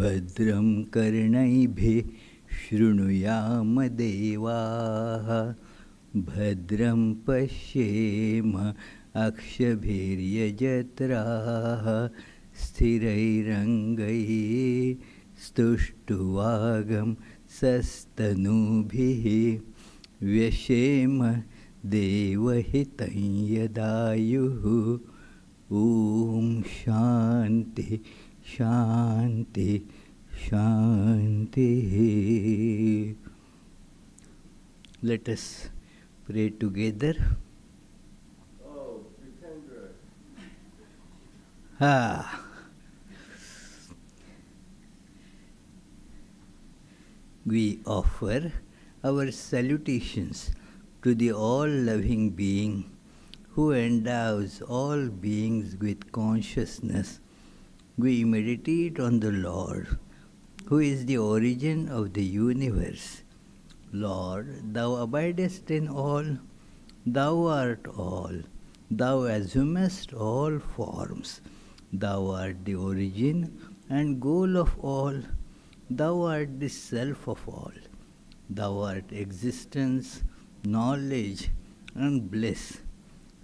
भद्रं कर्णैभिः शृणुयाम देवाः भद्रं पश्येम अक्षभिर्यजत्राः स्थिरैरङ्गैः स्तुष्टुवागं सस्तनूभिः व्यशेम देवहितं यदायुः ॐ शान्ति शान्ति शान्तिः. Let us pray together. Oh, Jitendra. We offer our salutations to the all-loving being who endows all beings with consciousness. We meditate on the Lord, who is the origin of the universe. Lord, Thou abidest in all, Thou art all, Thou assumest all forms, Thou art the origin and goal of all, Thou art the self of all, Thou art existence, knowledge and bliss.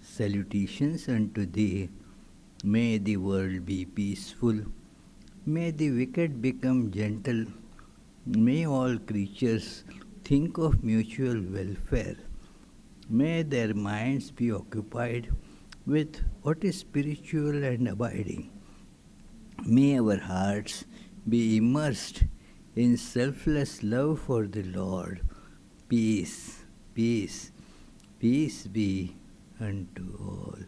Salutations unto Thee. May the world be peaceful. May the wicked become gentle. May all creatures think of mutual welfare. May their minds be occupied with what is spiritual and abiding. May our hearts be immersed in selfless love for the Lord. Peace, peace, peace be unto all.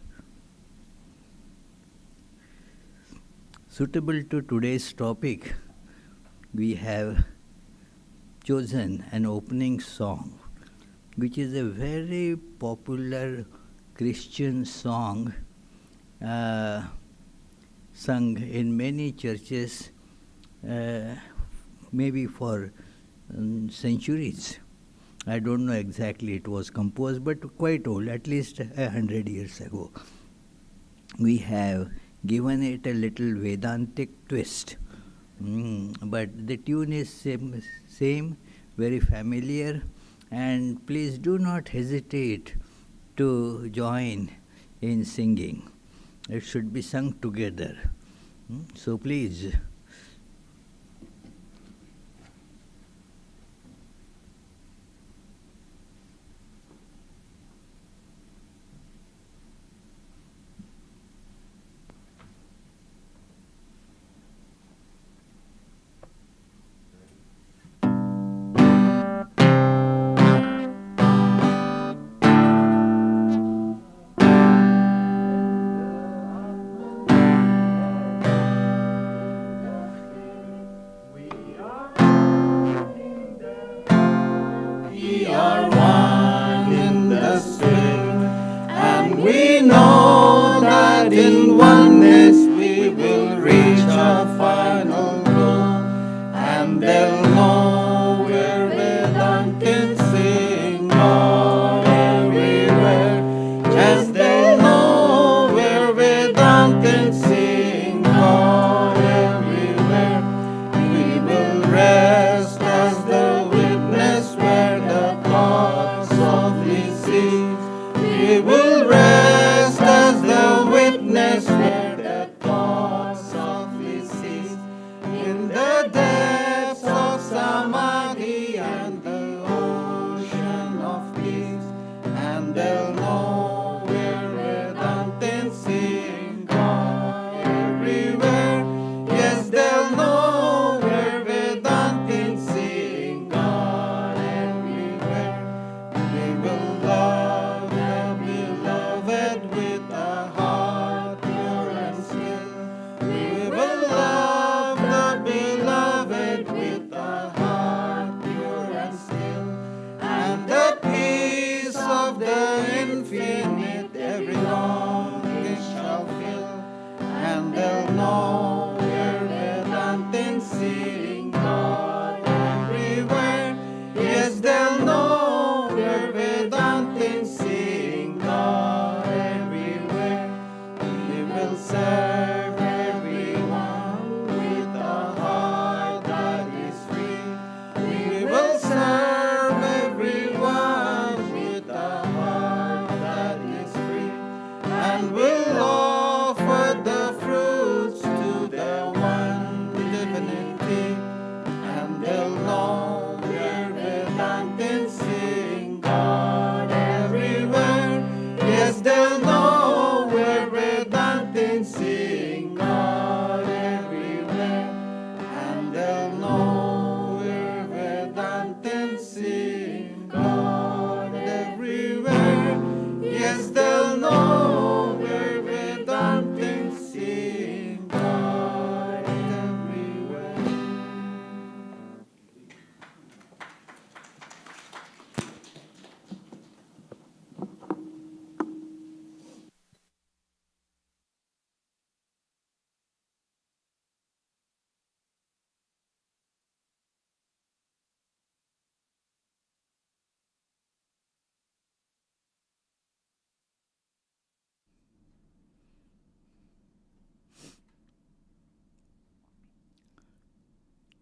Suitable to today's topic, we have chosen an opening song, which is a very popular Christian song sung in many churches, maybe for centuries. I don't know exactly it was composed, but quite old, at least 100 years ago. We have given it a little Vedantic twist, but the tune is same, very familiar, and please do not hesitate to join in singing. It should be sung together. So please.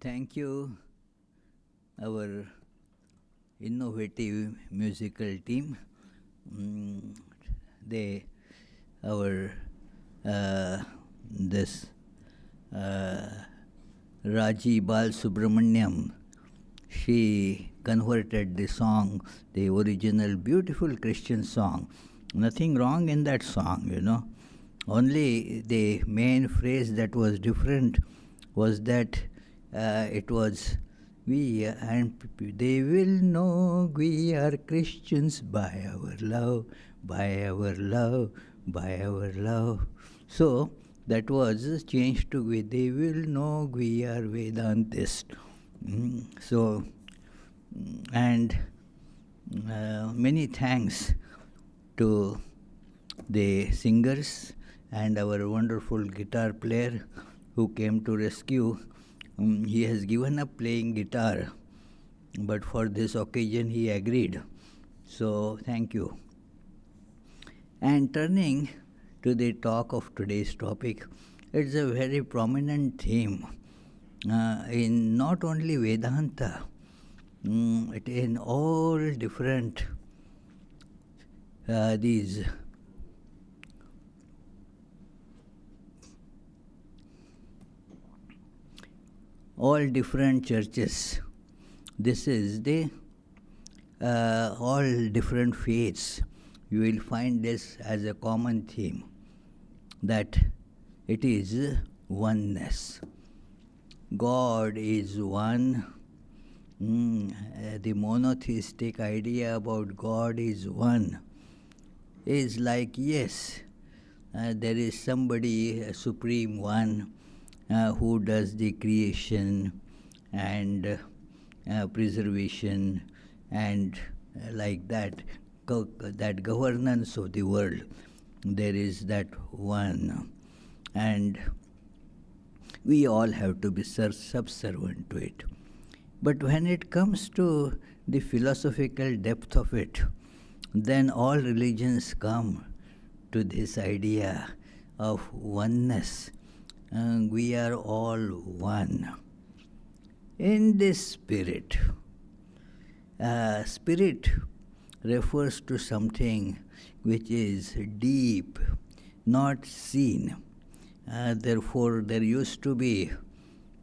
Thank you, our innovative musical team. They, our this Raji Bal Subramanyam, she converted the song, the original beautiful Christian song. Nothing wrong in that song. Only the main phrase that was different was that it was, we and they will know we are Christians by our love, by our love, by our love. So that was changed to they will know we are Vedantists. And many thanks to the singers and our wonderful guitar player who came to rescue. He has given up playing guitar, but for this occasion he agreed. So thank you. And turning to the talk of today's topic, it's a very prominent theme in not only Vedanta, in all different these all different churches. This is the all different faiths. You will find this as a common theme, that it is oneness. God is one. The monotheistic idea about God is one is like, yes, there is somebody, a supreme one, who does the creation and preservation and like that, that governance of the world. There is that one, and we all have to be subservient to it. But when it comes to the philosophical depth of it, then all religions come to this idea of oneness. We are all one. In this spirit, spirit refers to something which is deep, not seen. Therefore, there used to be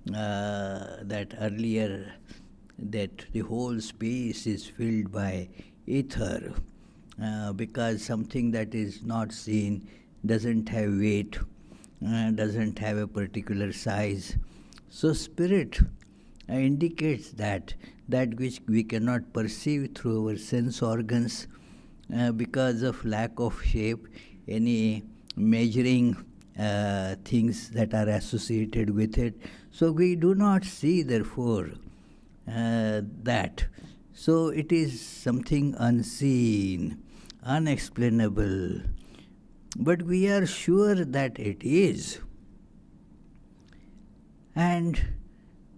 that earlier, that the whole space is filled by ether, because something that is not seen doesn't have weight, doesn't have a particular size. So spirit indicates that which we cannot perceive through our sense organs because of lack of shape, any measuring things that are associated with it. So we do not see, therefore, that. So it is something unseen, unexplainable. But we are sure that it is. And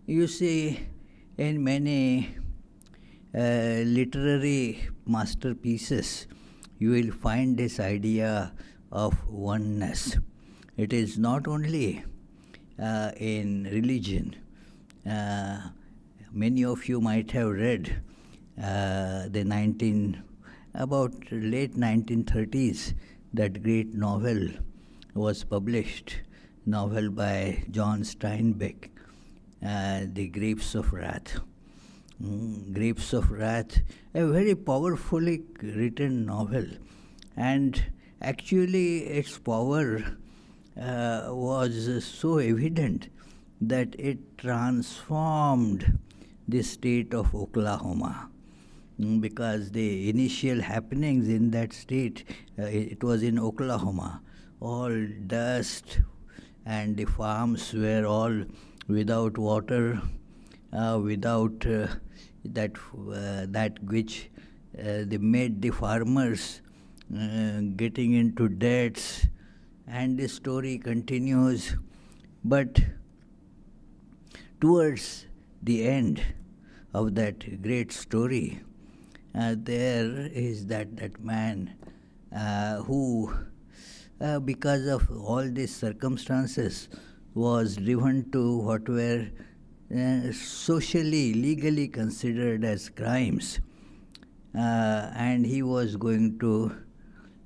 you see, in many literary masterpieces, you will find this idea of oneness. It is not only in religion. Many of you might have read about late 1930s, that great novel was published, novel by John Steinbeck, The Grapes of Wrath. Grapes of Wrath, a very powerfully written novel. And actually its power was so evident that it transformed the state of Oklahoma. Because the initial happenings in that state, it was in Oklahoma, all dust, and the farms were all without water, without that which they made the farmers getting into debts, and the story continues. But towards the end of that great story, there is that man who, because of all these circumstances, was driven to what were socially, legally considered as crimes. And he was going to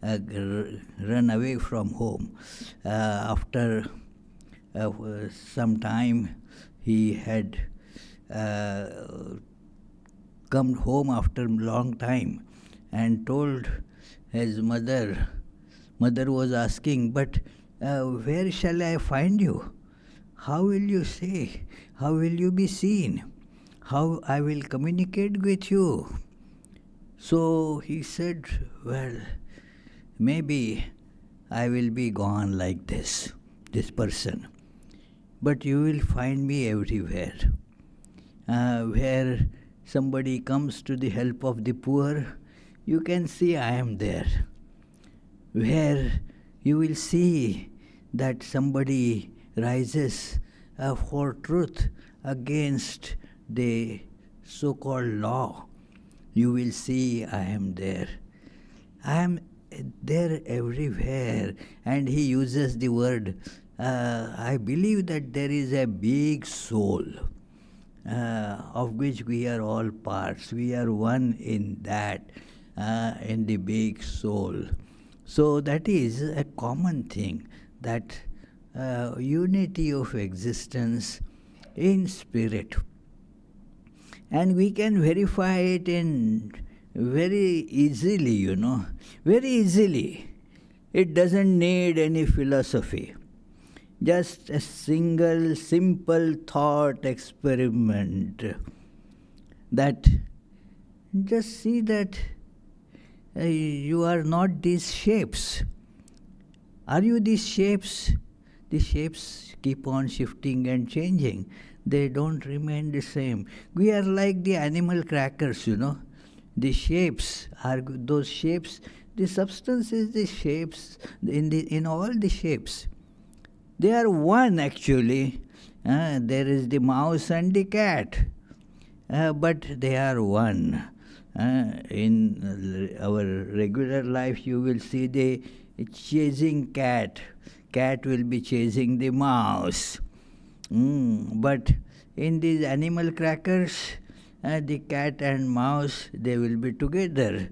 run away from home. After some time, he had come home after a long time and told his mother. Mother was asking, but where shall I find you? How will you say? How will you be seen? How I will communicate with you? So he said, well, maybe I will be gone like this person. But you will find me everywhere. Where somebody comes to the help of the poor, you can see I am there. Where you will see that somebody rises for truth against the so-called law, you will see I am there. I am there everywhere. And he uses the word, I believe that there is a big soul of which we are all parts. We are one in that, in the big soul. So that is a common thing, that unity of existence in spirit. And we can verify it in very easily, very easily. It doesn't need any philosophy. Just a single simple thought experiment, that just see that you are not these shapes. Are you these shapes? The shapes keep on shifting and changing. They don't remain the same. We are like the animal crackers, The shapes are those shapes. The substance is the shapes in all the shapes. They are one actually. There is the mouse and the cat, but they are one. In our regular life, you will see the chasing cat. Cat will be chasing the mouse. But in these animal crackers, the cat and mouse, they will be together.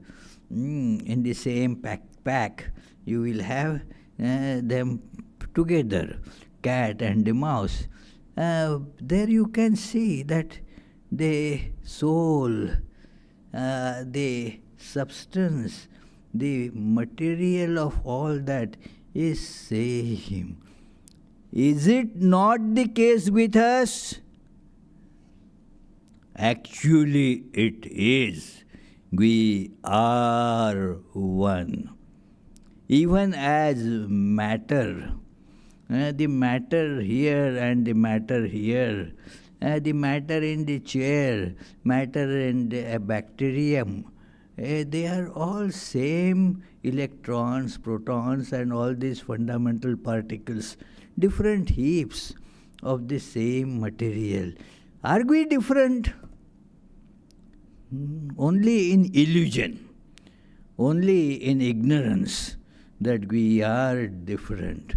In the same pack, you will have them together, cat and the mouse. There you can see that the soul, the substance, the material of all that is same. Is it not the case with us? Actually, it is. We are one. Even as matter, the matter here and the matter here, the matter in the chair, matter in the bacterium, they are all same electrons, protons, and all these fundamental particles, different heaps of the same material. Are we different? Only in illusion, only in ignorance that we are different.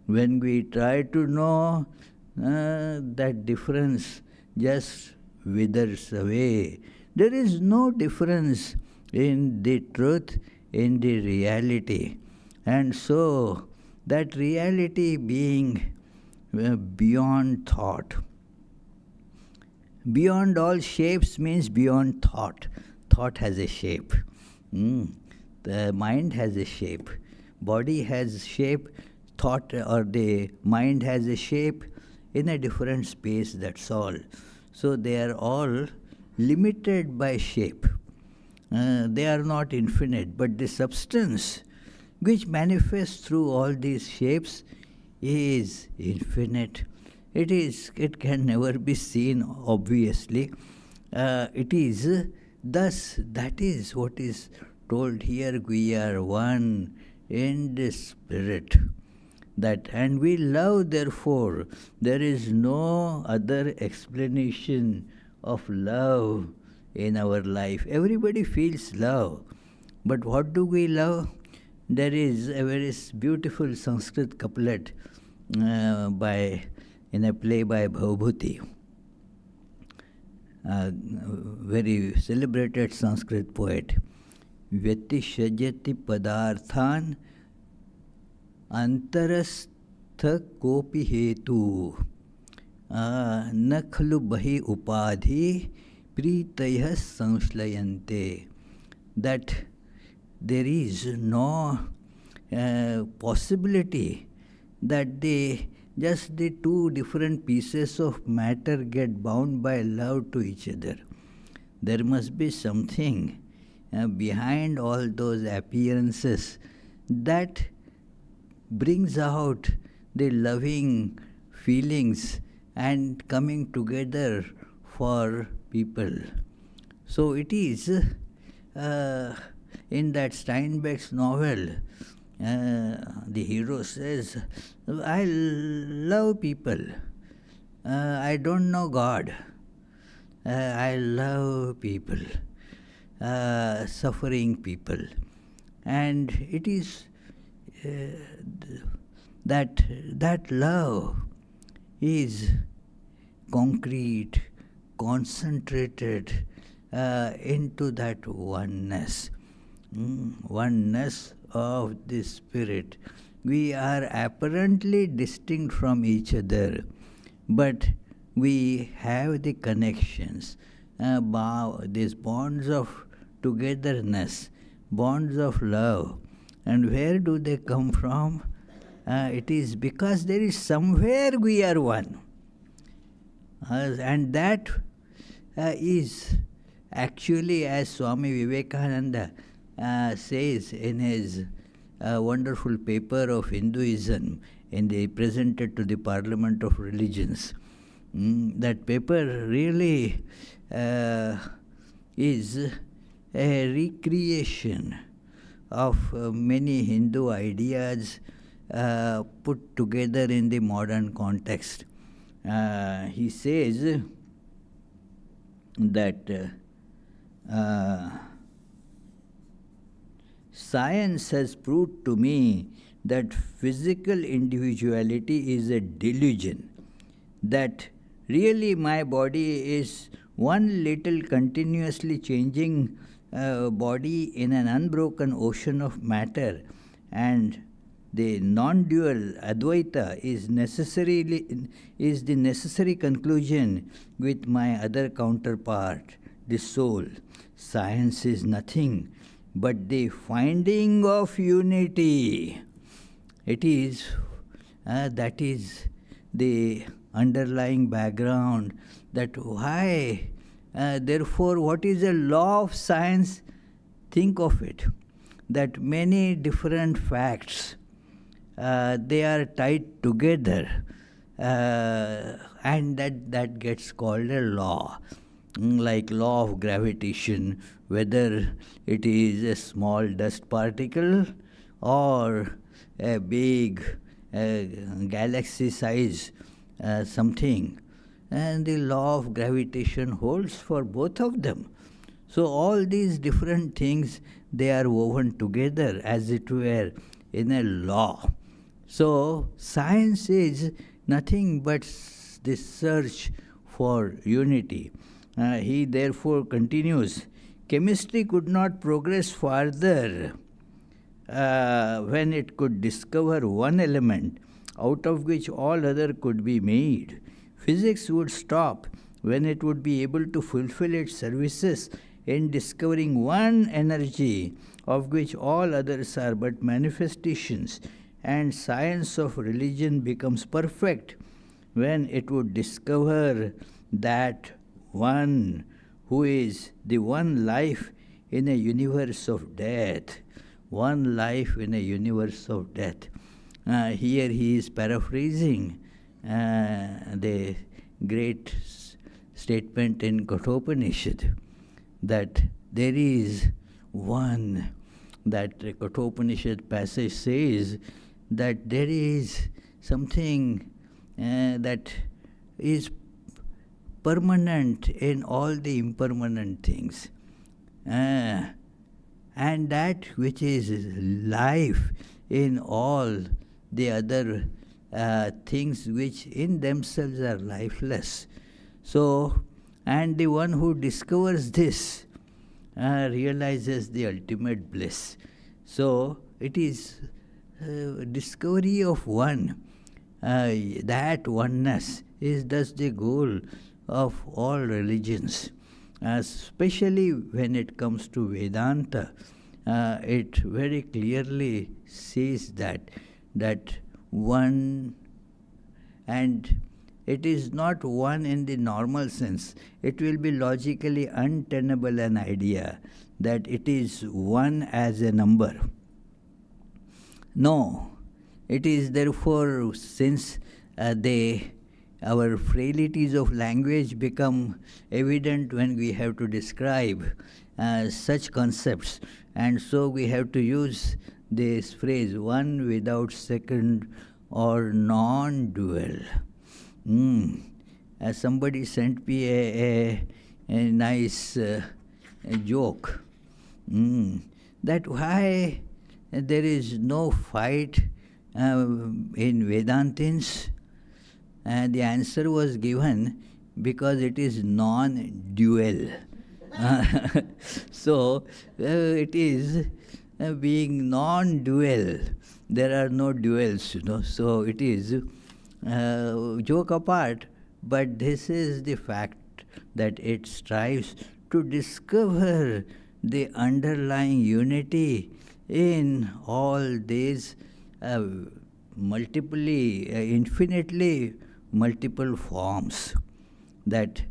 When we try to know, that difference just withers away. There is no difference in the truth, in the reality. And so, that reality being beyond thought. Beyond all shapes means beyond thought. Thought has a shape. The mind has a shape. Body has shape. Thought or the mind has a shape in a different space, that's all. So they are all limited by shape. They are not infinite, but the substance which manifests through all these shapes is infinite. It can never be seen, obviously. It is, thus, that is what is told here, we are one in the spirit. That, and we love, therefore, there is no other explanation of love in our life. Everybody feels love. But what do we love? There is a very beautiful Sanskrit couplet in a play by Bhavabhuti. very celebrated Sanskrit poet. Vyatishajati padarthan antarastha kopi hetu na khalu bahi upadhi pritayah samshlayante. That there is no possibility that just the two different pieces of matter get bound by love to each other. There must be something behind all those appearances that brings out the loving feelings and coming together for people. So it is in that Steinbeck's novel, the hero says, I love people. I don't know God. I love people, suffering people. And it is that love is concrete, concentrated into that oneness. Oneness of the spirit. We are apparently distinct from each other, but we have the connections, these bonds of togetherness, bonds of love. And where do they come from? It is because there is somewhere we are one. And that is actually, as Swami Vivekananda says in his wonderful paper of Hinduism presented to the Parliament of Religions. That paper really is a recreation of many Hindu ideas put together in the modern context. He says that science has proved to me that physical individuality is a delusion, that really my body is one little continuously changing body in an unbroken ocean of matter, and the non-dual Advaita is the necessary conclusion with my other counterpart, the soul. Science is nothing but the finding of unity. It is that is the underlying background, that why therefore what is a law of science? Think of it, that many different facts they are tied together, and that gets called a law. Like law of gravitation, whether it is a small dust particle or a big galaxy size something, and the law of gravitation holds for both of them. So all these different things, they are woven together as it were in a law. So science is nothing but the search for unity. He therefore continues, chemistry could not progress further when it could discover one element out of which all other could be made. Physics would stop when it would be able to fulfill its services in discovering one energy of which all others are but manifestations, and science of religion becomes perfect when it would discover that one who is the one life in a universe of death. One life in a universe of death. Here he is paraphrasing the great statement in Kathopanishad, that there is one, that Kathopanishad passage says that there is something that is permanent in all the impermanent things. And that which is life in all the other things which in themselves are lifeless. So And the one who discovers this realizes the ultimate bliss. So it is discovery of one. That oneness is thus the goal of all religions, especially when it comes to Vedanta. It very clearly says that one, and it is not one in the normal sense. It will be logically untenable an idea that it is one as a number. No, it is therefore, since our frailties of language become evident when we have to describe such concepts, and so we have to use this phrase, one without second or non-dual. Somebody sent me a nice joke, that why there is no fight in Vedantins. The answer was given because it is non-dual. So it is being non-dual. There are no duals, So it is joke apart, but this is the fact that it strives to discover the underlying unity in all these infinitely multiple forms. That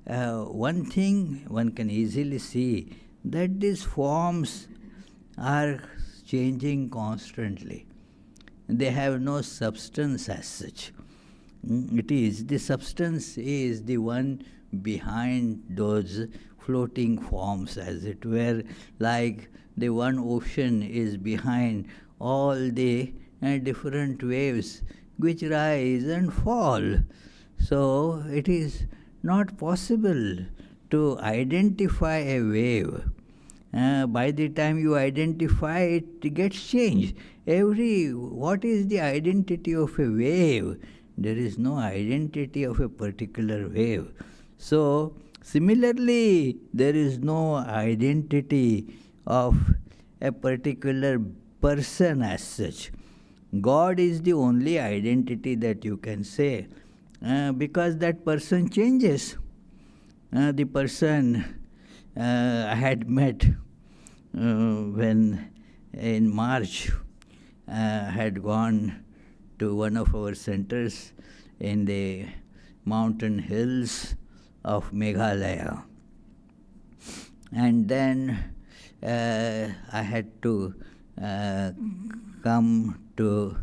one thing one can easily see, that these forms are changing constantly. They have no substance as such. The substance is the one behind those floating forms, as it were, like the one ocean is behind all the different waves which rise and fall. So it is not possible to identify a wave. By the time you identify it, it gets changed. What is the identity of a wave? There is no identity of a particular wave. So similarly, there is no identity of a particular person as such. God is the only identity that you can say, because that person changes. The person I had met when in March had gone to one of our centers in the mountain hills of Meghalaya. And then I had to come to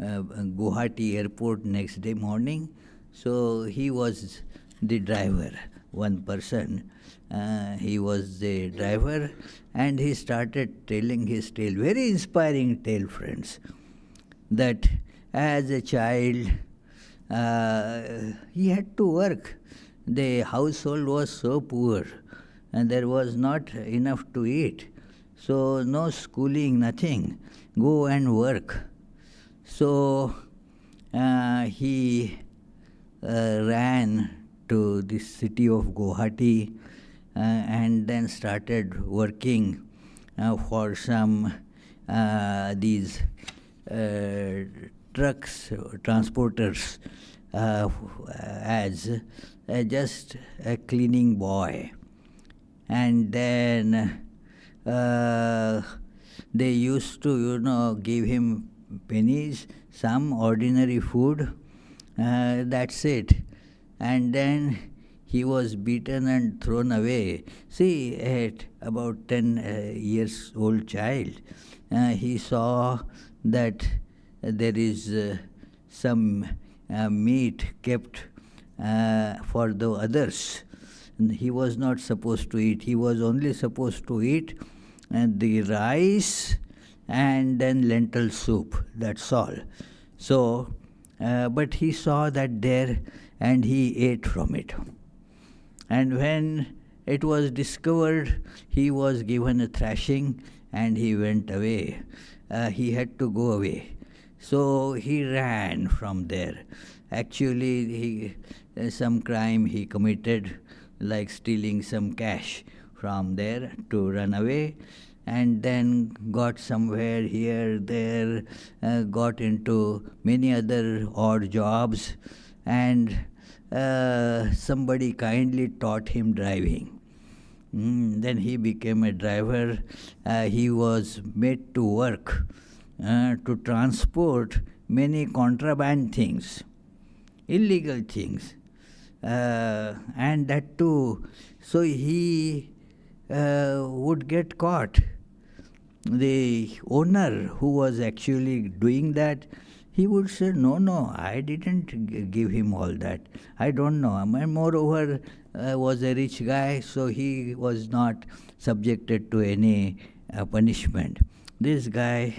Guwahati airport next day morning. So he was the driver, one person. He was the driver, and he started telling his tale, very inspiring tale, friends, that as a child he had to work. The household was so poor, and there was not enough to eat. So no schooling, nothing. Go and work. So he ran to the city of Guwahati and then started working for some these trucks, transporters, as just a cleaning boy. And then they used to, give him pennies, some ordinary food, that's it. And then he was beaten and thrown away. See, at about 10 years old child, he saw that there is some meat kept for the others. He was not supposed to eat. He was only supposed to eat the rice and then lentil soup. That's all. So, but he saw that there, and he ate from it. And when it was discovered, he was given a thrashing, and he went away. He had to go away. So he ran from there. Actually, some crime he committed, like stealing some cash from there to run away, and then got somewhere here, there, got into many other odd jobs, and somebody kindly taught him driving. Then he became a driver. He was made to work to transport many contraband things, illegal things, and that too. So he would get caught. The owner who was actually doing that, he would say, no, I didn't give him all that. I don't know. And moreover, was a rich guy, so he was not subjected to any punishment. This guy,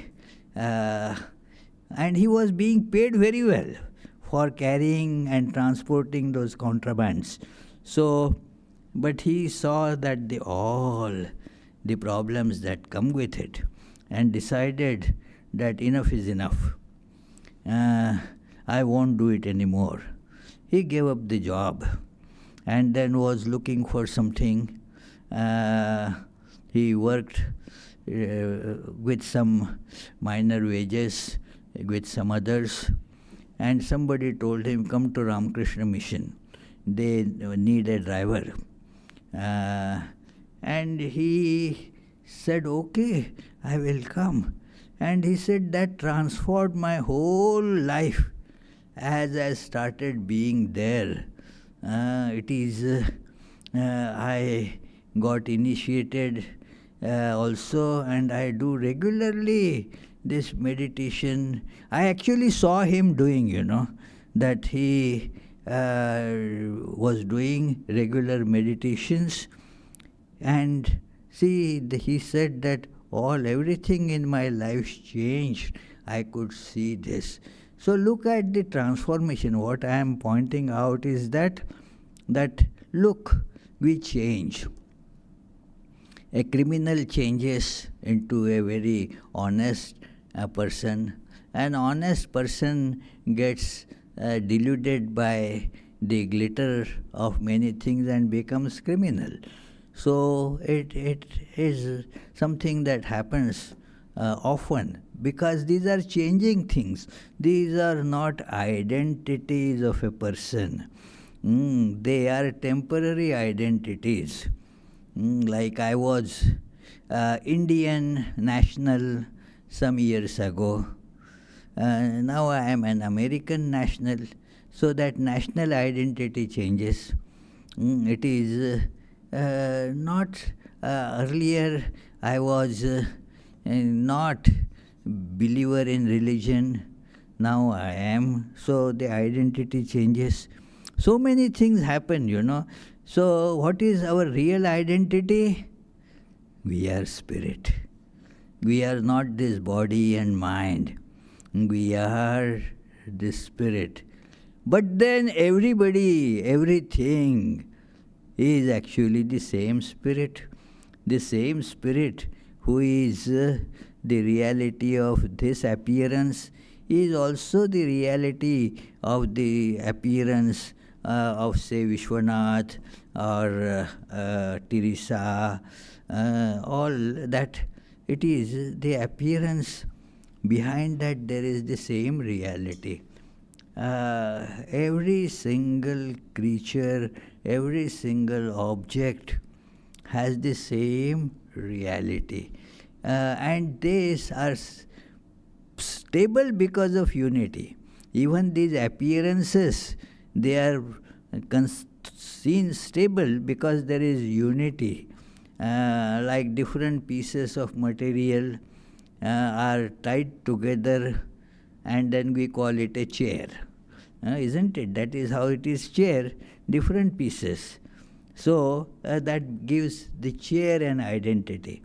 and he was being paid very well for carrying and transporting those contrabands. So, but he saw that all the problems that come with it, and decided that enough is enough. I won't do it anymore. He gave up the job and then was looking for something. He worked with some minor wages with some others, and somebody told him, come to Ramakrishna Mission. They need a driver. And he said, okay, I will come. And he said, that transformed my whole life as I started being there. I got initiated also, and I do regularly this meditation. I actually saw him doing, that he was doing regular meditations. And see, he said that everything in my life changed. I could see this. So look at the transformation. What I am pointing out is that look, we change. A criminal changes into a very honest person. An honest person gets deluded by the glitter of many things and becomes criminal. So it is something that happens often, because these are changing things. These are not identities of a person. They are temporary identities. Like I was Indian national some years ago. Now I am an American national. So that national identity changes. It is not earlier I was not believer in religion. Now I am. So the identity changes. So many things happen. So what is our real identity? We are spirit. We are not this body and mind. We are the spirit. But then everybody, everything is actually the same spirit. The same spirit who is the reality of this appearance is also the reality of the appearance of, say, Vishwanath or Teresa. All that, it is the appearance. Behind that there is the same reality. Every single creature, every single object has the same reality. And these are stable because of unity. Even these appearances, they are seen stable because there is unity. Like different pieces of material are tied together, and then we call it a chair. Isn't it? That is how it is, chair, different pieces. So that gives the chair an identity.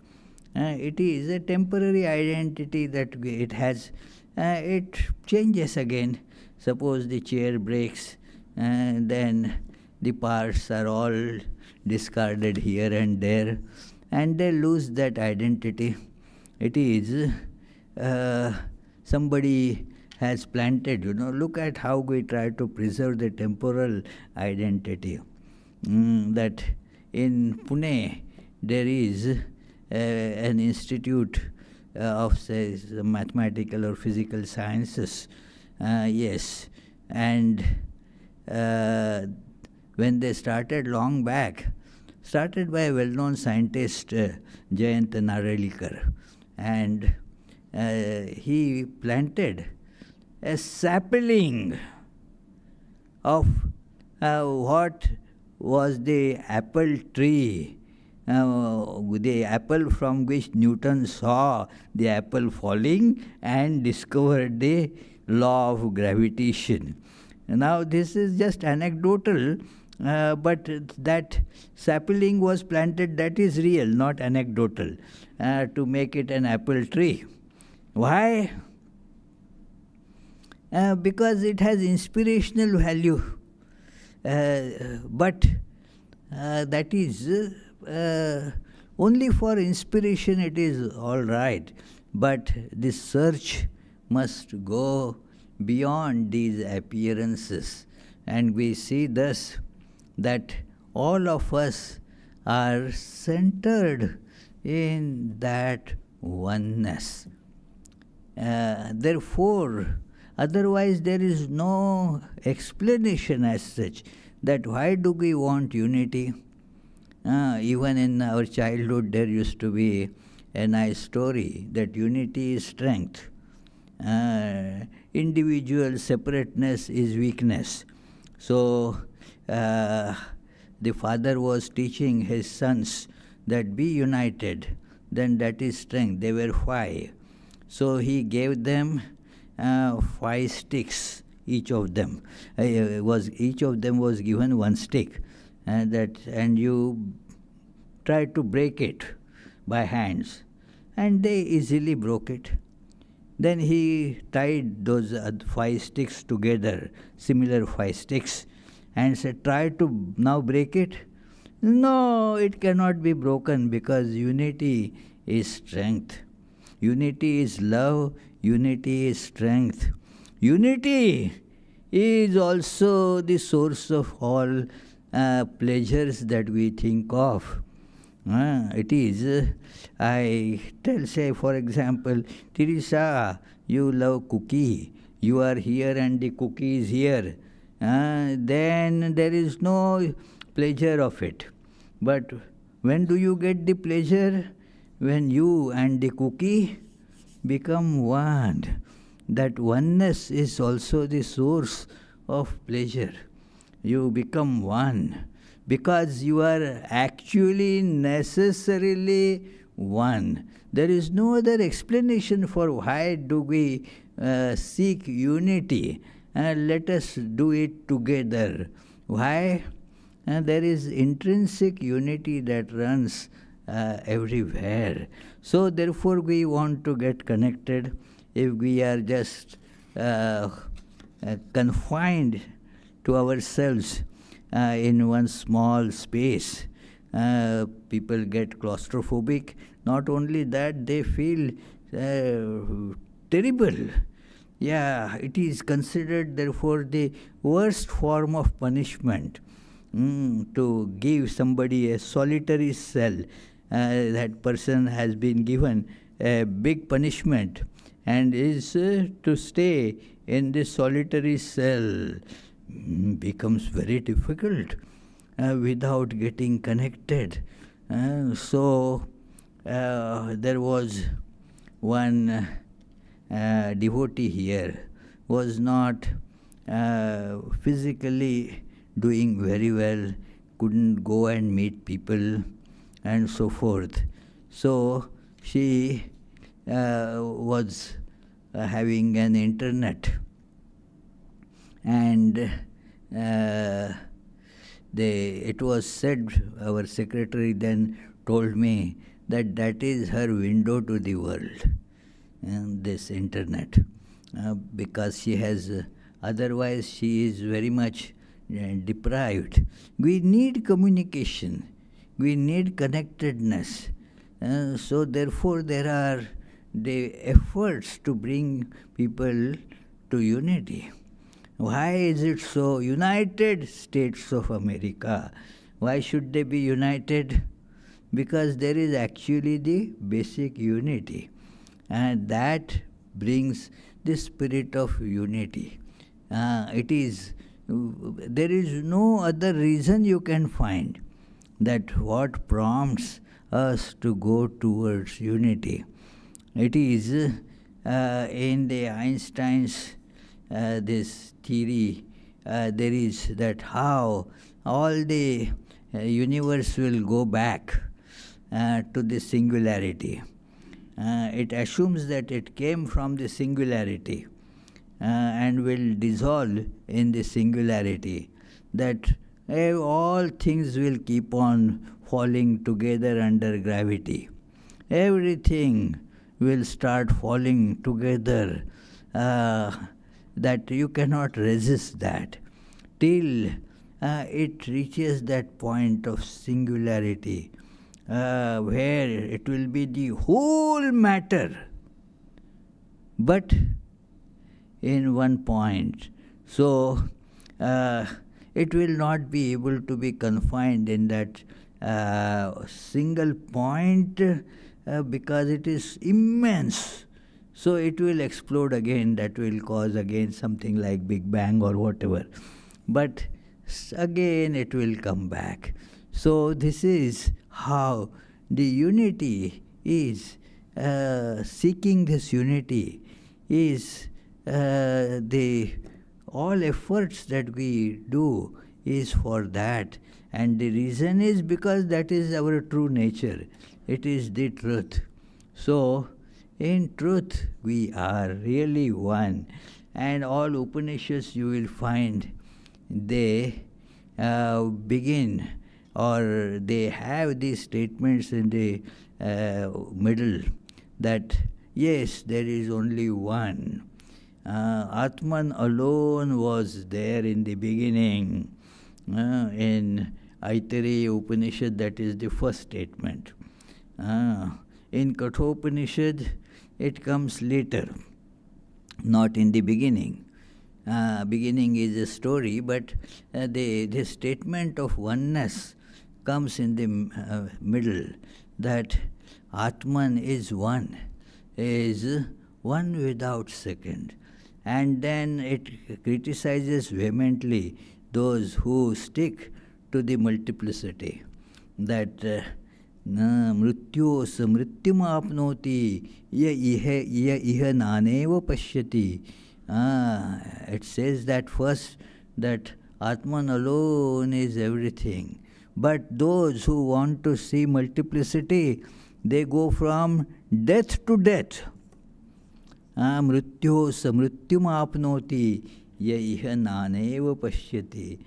It is a temporary identity that it has. It changes again. Suppose the chair breaks, then the parts are all discarded here and there, and they lose that identity. It is somebody has planted, look at how we try to preserve the temporal identity. that in Pune there is an institute of, say, mathematical or physical sciences. Yes, and when they started long back, started by a well-known scientist, Jayant Narlikar, and he planted a sapling of what was the apple tree, the apple from which Newton saw the apple falling and discovered the law of gravitation. Now, this is just anecdotal, but that sapling was planted, that is real, not anecdotal, to make it an apple tree. Why? Because it has inspirational value. But that is only for inspiration, it is all right. But this search must go beyond these appearances. And we see thus that all of us are centered in that oneness. Therefore, otherwise there is no explanation as such that why do we want unity. Even in our childhood there used to be a nice story that unity is strength. Individual separateness is weakness. So the father was teaching his sons that be united, then that is strength. They were 5. So he gave them 5 sticks, each of them. Each of them was given 1 stick, and you try to break it by hands. And they easily broke it. Then he tied those 5 sticks together, similar 5 sticks, and said, try to now break it. No, it cannot be broken because unity is strength. Unity is love, unity is strength. Unity is also the source of all pleasures that we think of. It is, I tell, say, for example, Teresa, you love cookie. You are here and the cookie is here. Then there is no pleasure of it. But when do you get the pleasure? When you and the cookie become one. That oneness is also the source of pleasure. You become one because you are actually necessarily one. There is no other explanation for why do we seek unity. Let us do it together. Why? There is intrinsic unity that runs everywhere. So therefore we want to get connected. If we are just confined to ourselves in one small space, people get claustrophobic. Not only that, they feel terrible. Yeah, it is considered therefore the worst form of punishment to give somebody a solitary cell. That person has been given a big punishment and is to stay in this solitary cell. Becomes very difficult without getting connected. So there was one devotee here, was not physically doing very well, couldn't go and meet people and so forth. So she was having an internet, and it was said, our secretary then told me that that is her window to the world, this internet, because she has, otherwise she is very much deprived. We need communication, we need connectedness. So therefore there are the efforts to bring people to unity. Why is it so? United States of America, Why should they be united? Because there is actually the basic unity, and that brings the spirit of unity. There is no other reason you can find that what prompts us to go towards unity. It is in the Einstein's this theory, there is that how all the universe will go back to the singularity. It assumes that it came from the singularity and will dissolve in the singularity, that all things will keep on falling together under gravity. Everything will start falling together, that you cannot resist that till it reaches that point of singularity, where it will be the whole matter, but in one point. So it will not be able to be confined in that single point, because it is immense. So it will explode again, that will cause again something like Big Bang or whatever. But again it will come back. So this is how the unity is, seeking this unity is all efforts that we do is for that. And the reason is because that is our true nature. It is the truth. So in truth we are really one. And all Upanishads you will find they begin, or they have these statements in the middle, that yes, there is only one. Atman alone was there in the beginning. In Aitareya Upanishad, that is the first statement. In Kathopanishad, it comes later, not in the beginning. Beginning is a story, but the statement of oneness comes in the middle, that Atman is one without second. And then it criticizes vehemently those who stick to the multiplicity, that mrityos mrityum apnoti ya iha naneva pashyati. It says that first, that Atman alone is everything. But those who want to see multiplicity, they go from death to death. Mrityos mrityum apnoti ya iha naneva pashyati.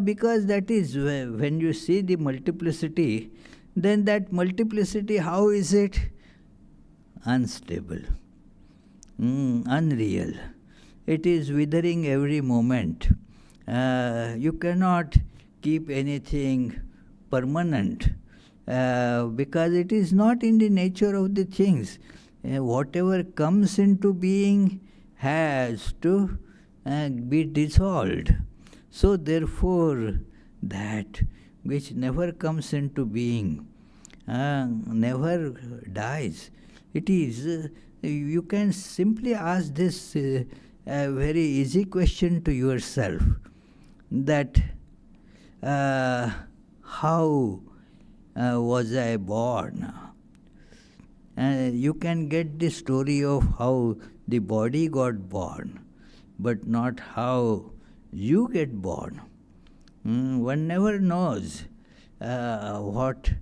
Because that is, when you see the multiplicity, then that multiplicity, how is it? Unstable, unreal. It is withering every moment. You cannot keep anything permanent, because it is not in the nature of the things. Whatever comes into being has to be dissolved. So therefore, that which never comes into being never dies. It is, you can simply ask this very easy question to yourself, that how was I born? You can get the story of how the body got born, but not how you get born. One never knows what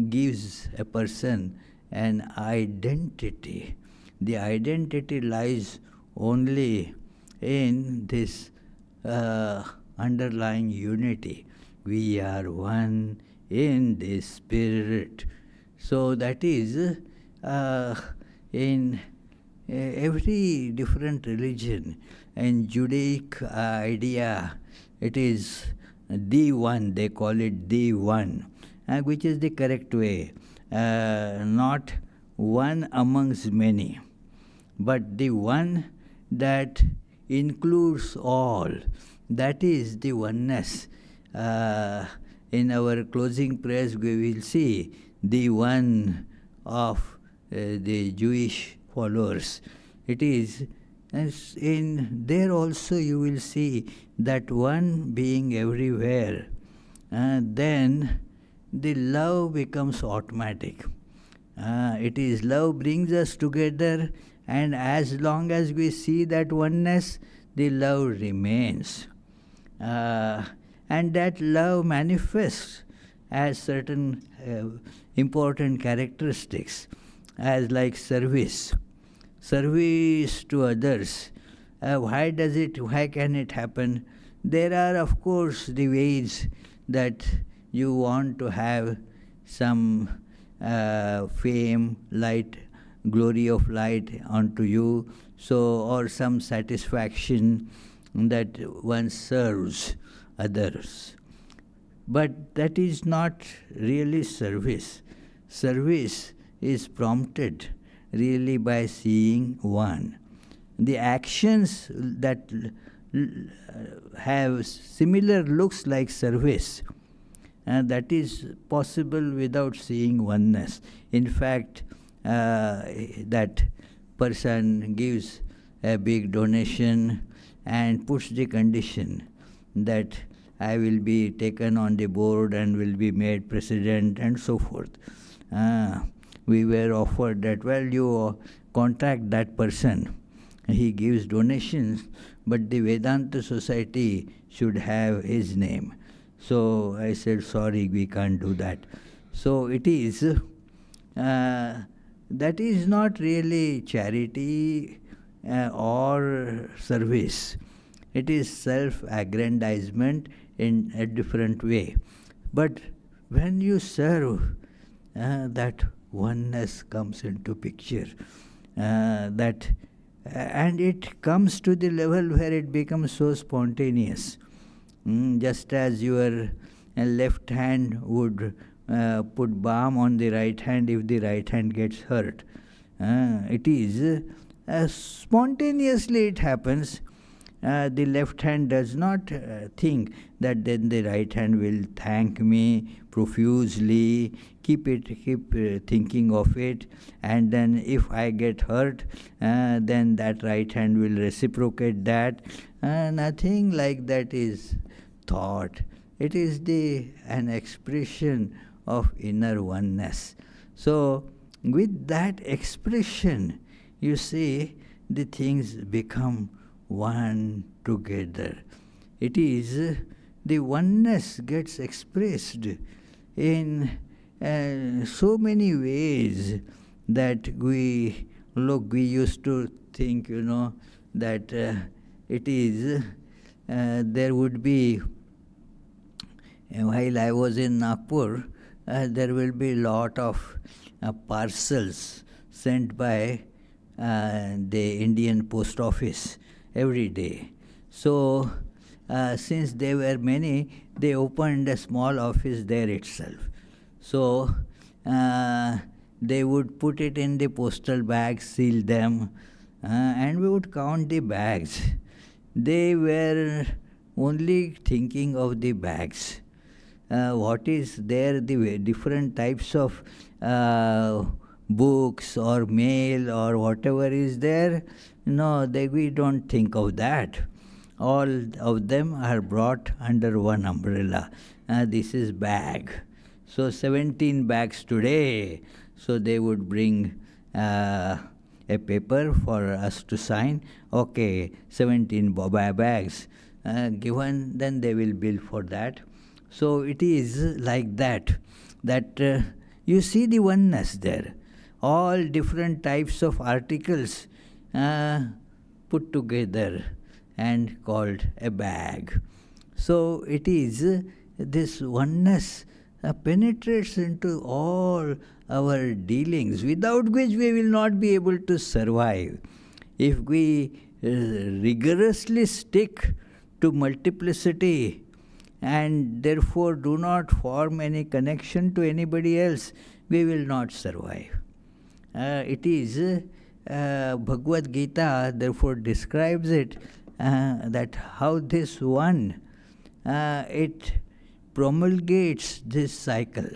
gives a person an identity. The identity lies only in this underlying unity. We are one in this spirit. So that is in every different religion. In Judaic idea, it is the one, they call it the one, which is the correct way. Not one amongst many, but the one that includes all. That is the oneness. in our closing prayers we will see the one of the Jewish followers. It is, as in there also you will see that one being everywhere. Then the love becomes automatic. It is love brings us together, and as long as we see that oneness, the love remains. And that love manifests as certain important characteristics, as like service to others. Why can it happen? There are, of course, the ways that you want to have some fame, light, glory of light onto you, so, or some satisfaction that one serves others. But that is not really service. Service is prompted really by seeing one. The actions that have similar looks like service, and that is possible without seeing oneness. In fact, that person gives a big donation and puts the condition that I will be taken on the board and will be made president and so forth. We were offered that, well, you contact that person. He gives donations, but the Vedanta Society should have his name. So I said, sorry, we can't do that. So it is, that is not really charity or service. It is self-aggrandizement in a different way. But when you serve, that oneness comes into picture. And it comes to the level where it becomes so spontaneous. Just as your left hand would put balm on the right hand if the right hand gets hurt. It is spontaneously it happens. The left hand does not think that then the right hand will thank me profusely, keep thinking of it, and then if I get hurt, then that right hand will reciprocate that. Nothing like that is thought. It is an expression of inner oneness. So with that expression, you see, the things become one together. It is the oneness gets expressed in so many ways that we used to think, that it is, there would be, while I was in Nagpur, there will be a lot of parcels sent by the Indian Post Office every day. So, since there were many, they opened a small office there itself. So, they would put it in the postal bags, seal them, and we would count the bags. They were only thinking of the bags. What is there, the different types of books or mail or whatever is there, no, we don't think of that. All of them are brought under one umbrella. This is bag. So 17 bags today. So they would bring a paper for us to sign. Okay, 17 bags given, then they will bill for that. So it is like that you see the oneness there. All different types of articles put together and called a bag. So it is this oneness penetrates into all our dealings, without which we will not be able to survive. If we rigorously stick to multiplicity and therefore do not form any connection to anybody else, we will not survive. It is Bhagavad Gita therefore describes it that how this one, it promulgates this cycle,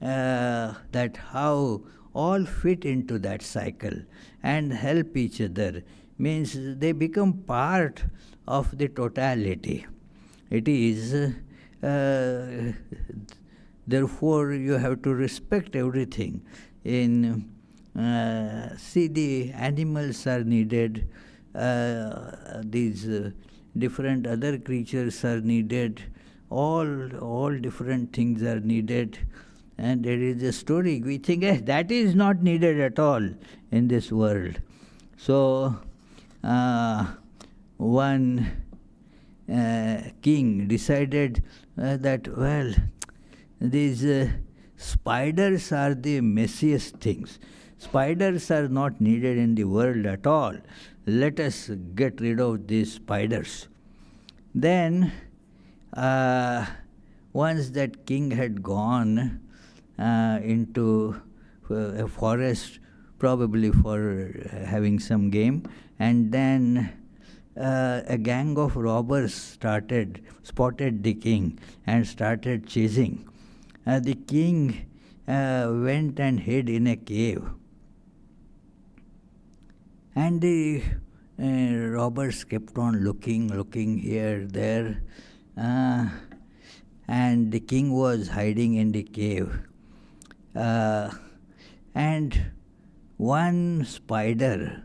that how all fit into that cycle and help each other, means they become part of the totality. It is, therefore, you have to respect everything. See, the animals are needed, these different other creatures are needed, all different things are needed. And there is a story, we think, that is not needed at all in this world. So, one king decided that, well, these spiders are the messiest things. Spiders are not needed in the world at all. Let us get rid of these spiders. Then, once that king had gone into a forest, probably for having some game, and then a gang of robbers spotted the king and started chasing. The king went and hid in a cave. And the robbers kept on looking here, there, and the king was hiding in the cave. And one spider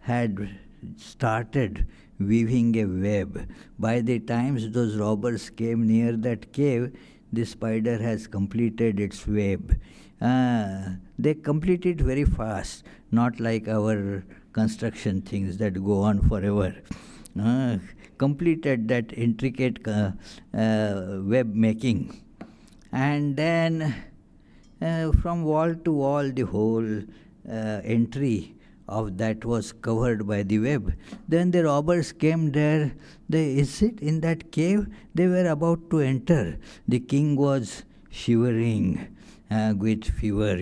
had started weaving a web. By the time those robbers came near that cave, the spider has completed its web. They complete it very fast, not like our construction things that go on forever. Completed that intricate web making. And then from wall to wall, the whole entry of that was covered by the web. Then the robbers came there. Is it in that cave? They were about to enter. The king was shivering with fever,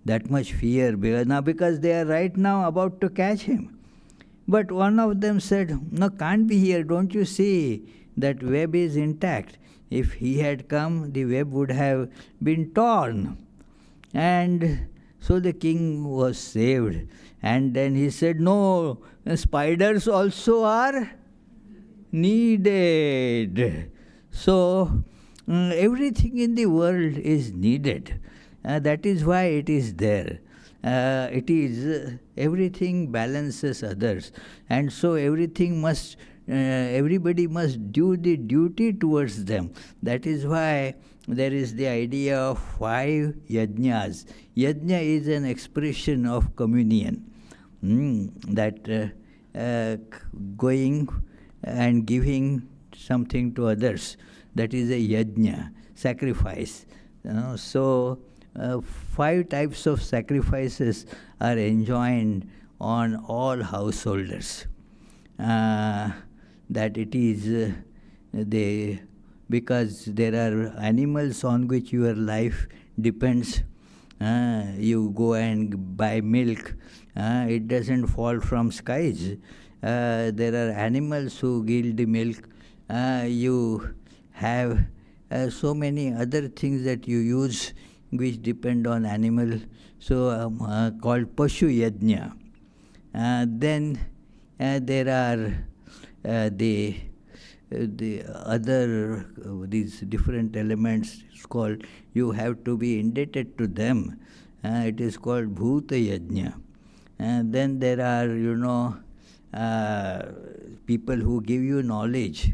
that much fear, because they are right now about to catch him. But one of them said, no, can't be here. Don't you see that web is intact? If he had come, the web would have been torn. And so the king was saved. And then he said, no, spiders also are needed. So everything in the world is needed. That is why it is there. Everything balances others. And so everybody must do the duty towards them. That is why there is the idea of 5 yajnas. Yajna is an expression of communion. That going and giving something to others, that is a yajna, sacrifice. So 5 types of sacrifices are enjoined on all householders. That it is because there are animals on which your life depends. You go and buy milk. It doesn't fall from skies. There are animals who yield the milk. You have so many other things that you use which depend on animal, so called Pashu Yajna. Then there are the other, these different elements. It's called, you have to be indebted to them. It is called Bhuta Yajna. Then there are, people who give you knowledge.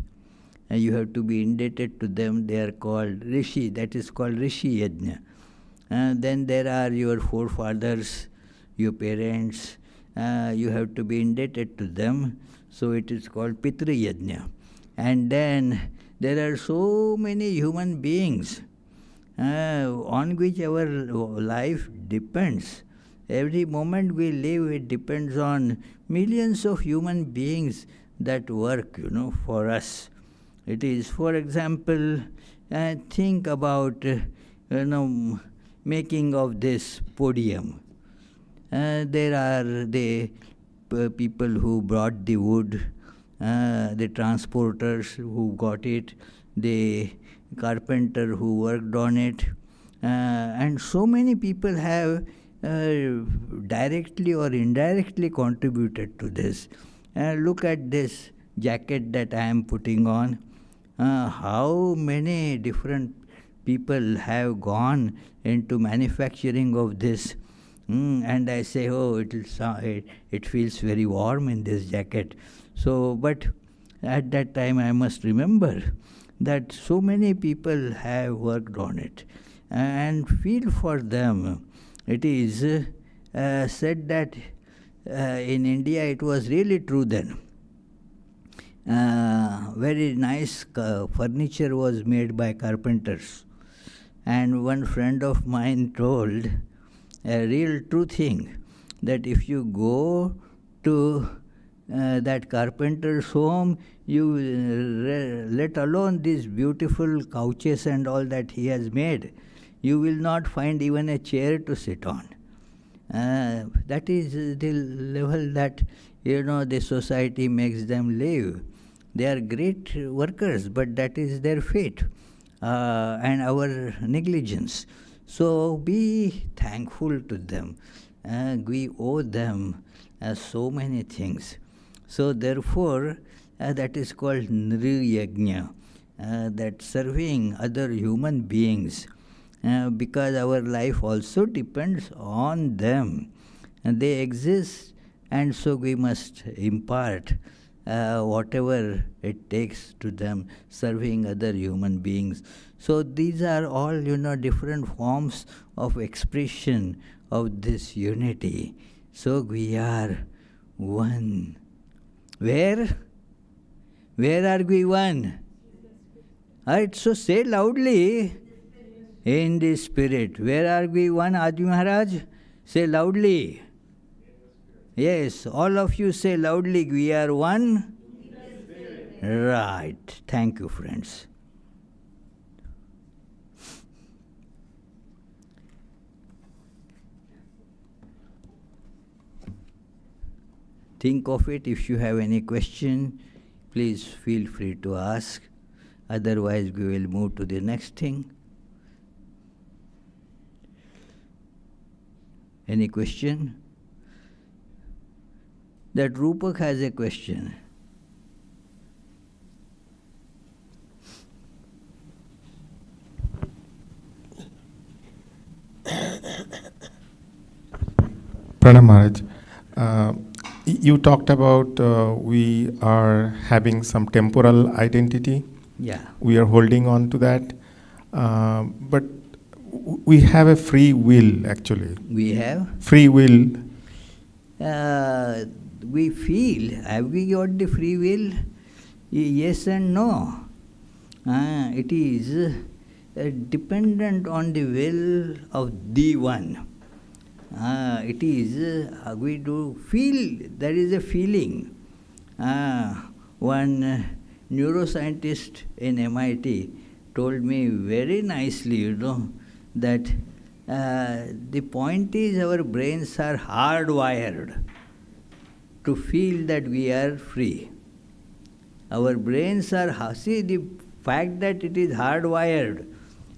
You have to be indebted to them. They are called Rishi. That is called Rishi Yajna. Then there are your forefathers, your parents. You have to be indebted to them. So it is called Pitra Yajna. And then there are so many human beings on which our life depends. Every moment we live, it depends on millions of human beings that work, for us. It is, for example, think about, making of this podium. There are the people who brought the wood, the transporters who got it, the carpenter who worked on it, and so many people have directly or indirectly contributed to this. Look at this jacket that I am putting on. How many different people have gone into manufacturing of this. And I say, oh, it feels very warm in this jacket. So, but at that time I must remember that so many people have worked on it and feel for them. It is said that in India it was really true then. Very nice furniture was made by carpenters. And one friend of mine told a real true thing, that if you go to that carpenter's home, you let alone these beautiful couches and all that he has made, you will not find even a chair to sit on. That is the level that the society makes them live. They are great workers, but that is their fate and our negligence. So be thankful to them. We owe them so many things. So therefore, that is called Nriyajna, that serving other human beings, because our life also depends on them. And they exist, and so we must impart whatever it takes to them, serving other human beings. So these are all, different forms of expression of this unity. So we are one. Where? Where are we one? Alright, so say loudly. In the spirit. Where are we one, Adi Maharaj? Say loudly. Yes, all of you say loudly, we are one. Right. Thank you, friends. Think of it. If you have any question, please feel free to ask. Otherwise, we will move to the next thing. Any question? That Rupak has a question. Pranam Maharaj, you talked about we are having some temporal identity. Yeah. We are holding on to that. But we have a free will, actually. We have? Free will. We feel. Have we got the free will? Yes and no. It is dependent on the will of the one. It is, we do feel, there is a feeling. One neuroscientist in MIT told me very nicely, that the point is our brains are hardwired to feel that we are free. Our brains are, see, the fact that it is hardwired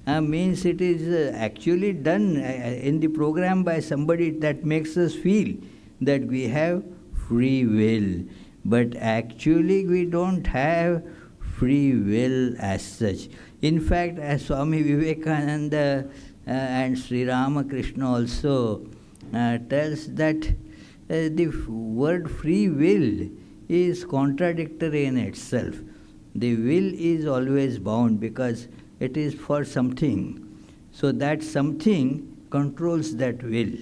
means it is actually done in the program by somebody that makes us feel that we have free will. But actually we don't have free will as such. In fact, as Swami Vivekananda and Sri Ramakrishna also tells that the word free will is contradictory in itself. The will is always bound because it is for something. So that something controls that will.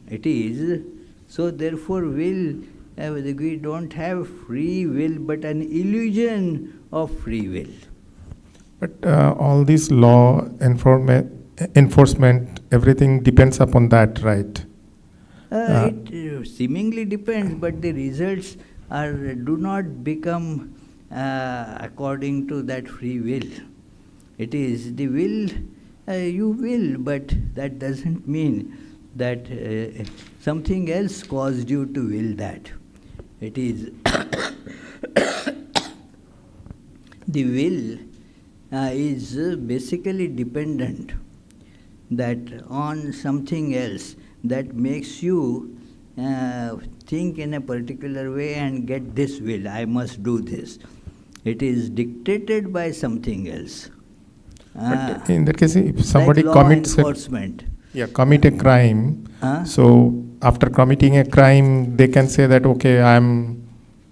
It is. So therefore will, we don't have free will but an illusion of free will. But all this law, enforcement, everything depends upon that, right? It seemingly depends, but the results do not become according to that free will. It is the will, you will, but that doesn't mean that something else caused you to will that. It is the will is basically dependent that on something else that makes you think in a particular way and get this will, I must do this. It is dictated by something else. But in that case, if somebody like law commits enforcement. commit a crime, so after committing a crime, they can say that, okay, I'm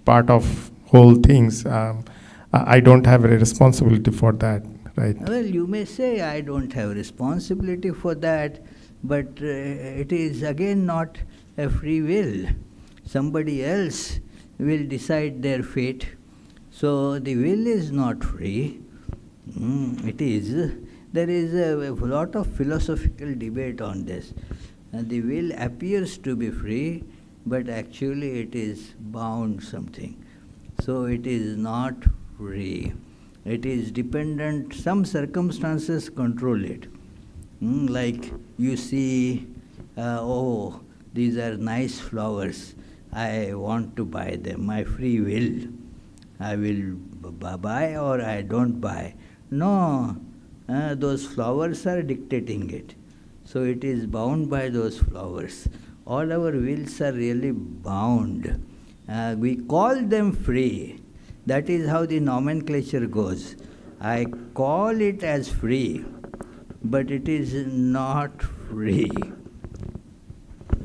part of whole things. I don't have a responsibility for that, right? Well, you may say, I don't have responsibility for that, but it is again not a free will. Somebody else will decide their fate. So the will is not free. It is. There is a lot of philosophical debate on this. The will appears to be free, but actually it is bound something. So it is not free. It is dependent, some circumstances control it. Like you see, oh, these are nice flowers, I want to buy them, my free will. I will buy or I don't buy. No, those flowers are dictating it. So it is bound by those flowers. All our wills are really bound. We call them free. That is how the nomenclature goes. I call it as free, but it is not free.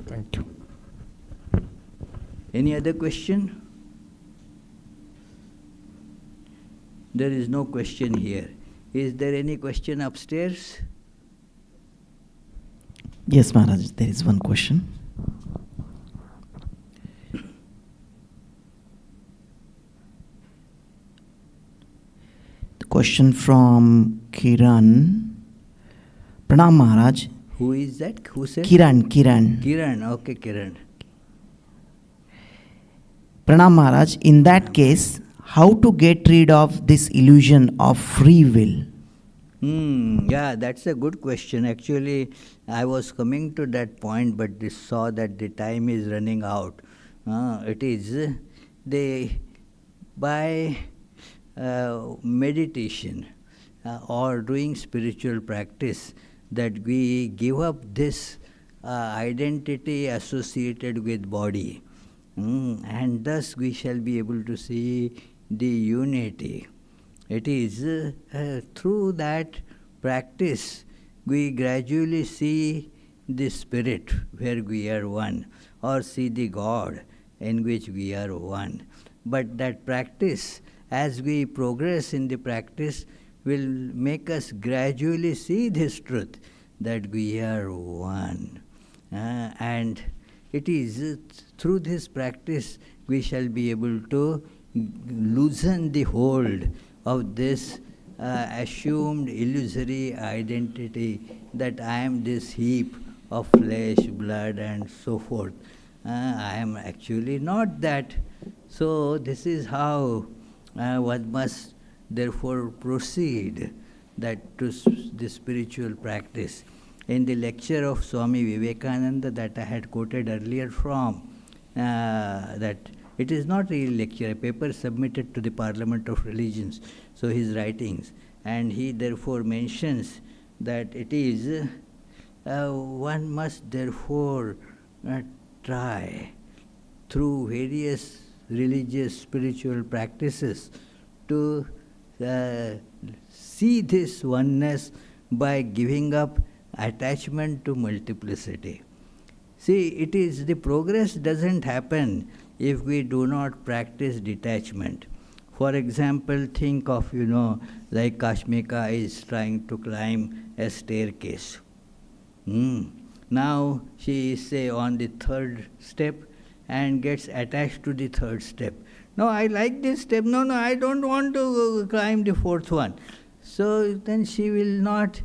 Thank you. Any other question? There is no question here. Is there any question upstairs? Yes, Maharaj, there is one question. The question from Kiran. Pranam Maharaj. Who is that? Who said? Kiran. Kiran, okay, Kiran. Pranam Maharaj, in that case, how to get rid of this illusion of free will? Yeah, that's a good question. Actually, I was coming to that point, but saw that the time is running out. It is by meditation or doing spiritual practice that we give up this identity associated with body. And thus we shall be able to see the unity. It is through that practice we gradually see the spirit where we are one, or see the God in which we are one. But that practice, as we progress in the practice, will make us gradually see this truth that we are one. And it is through this practice we shall be able to loosen the hold of this assumed illusory identity that I am this heap of flesh, blood and so forth. I am actually not that. So this is how one must therefore proceed that to the spiritual practice. In the lecture of Swami Vivekananda that I had quoted earlier from, that it is not really lecture, a paper submitted to the Parliament of Religions, so his writings, and he therefore mentions that it is, one must therefore try through various religious spiritual practices to see this oneness by giving up attachment to multiplicity. See, it is the progress doesn't happen if we do not practice detachment. For example, think of, like Kashmika is trying to climb a staircase. Now she is, say, on the third step and gets attached to the third step. No, I like this step. No, I don't want to climb the fourth one. So then she will not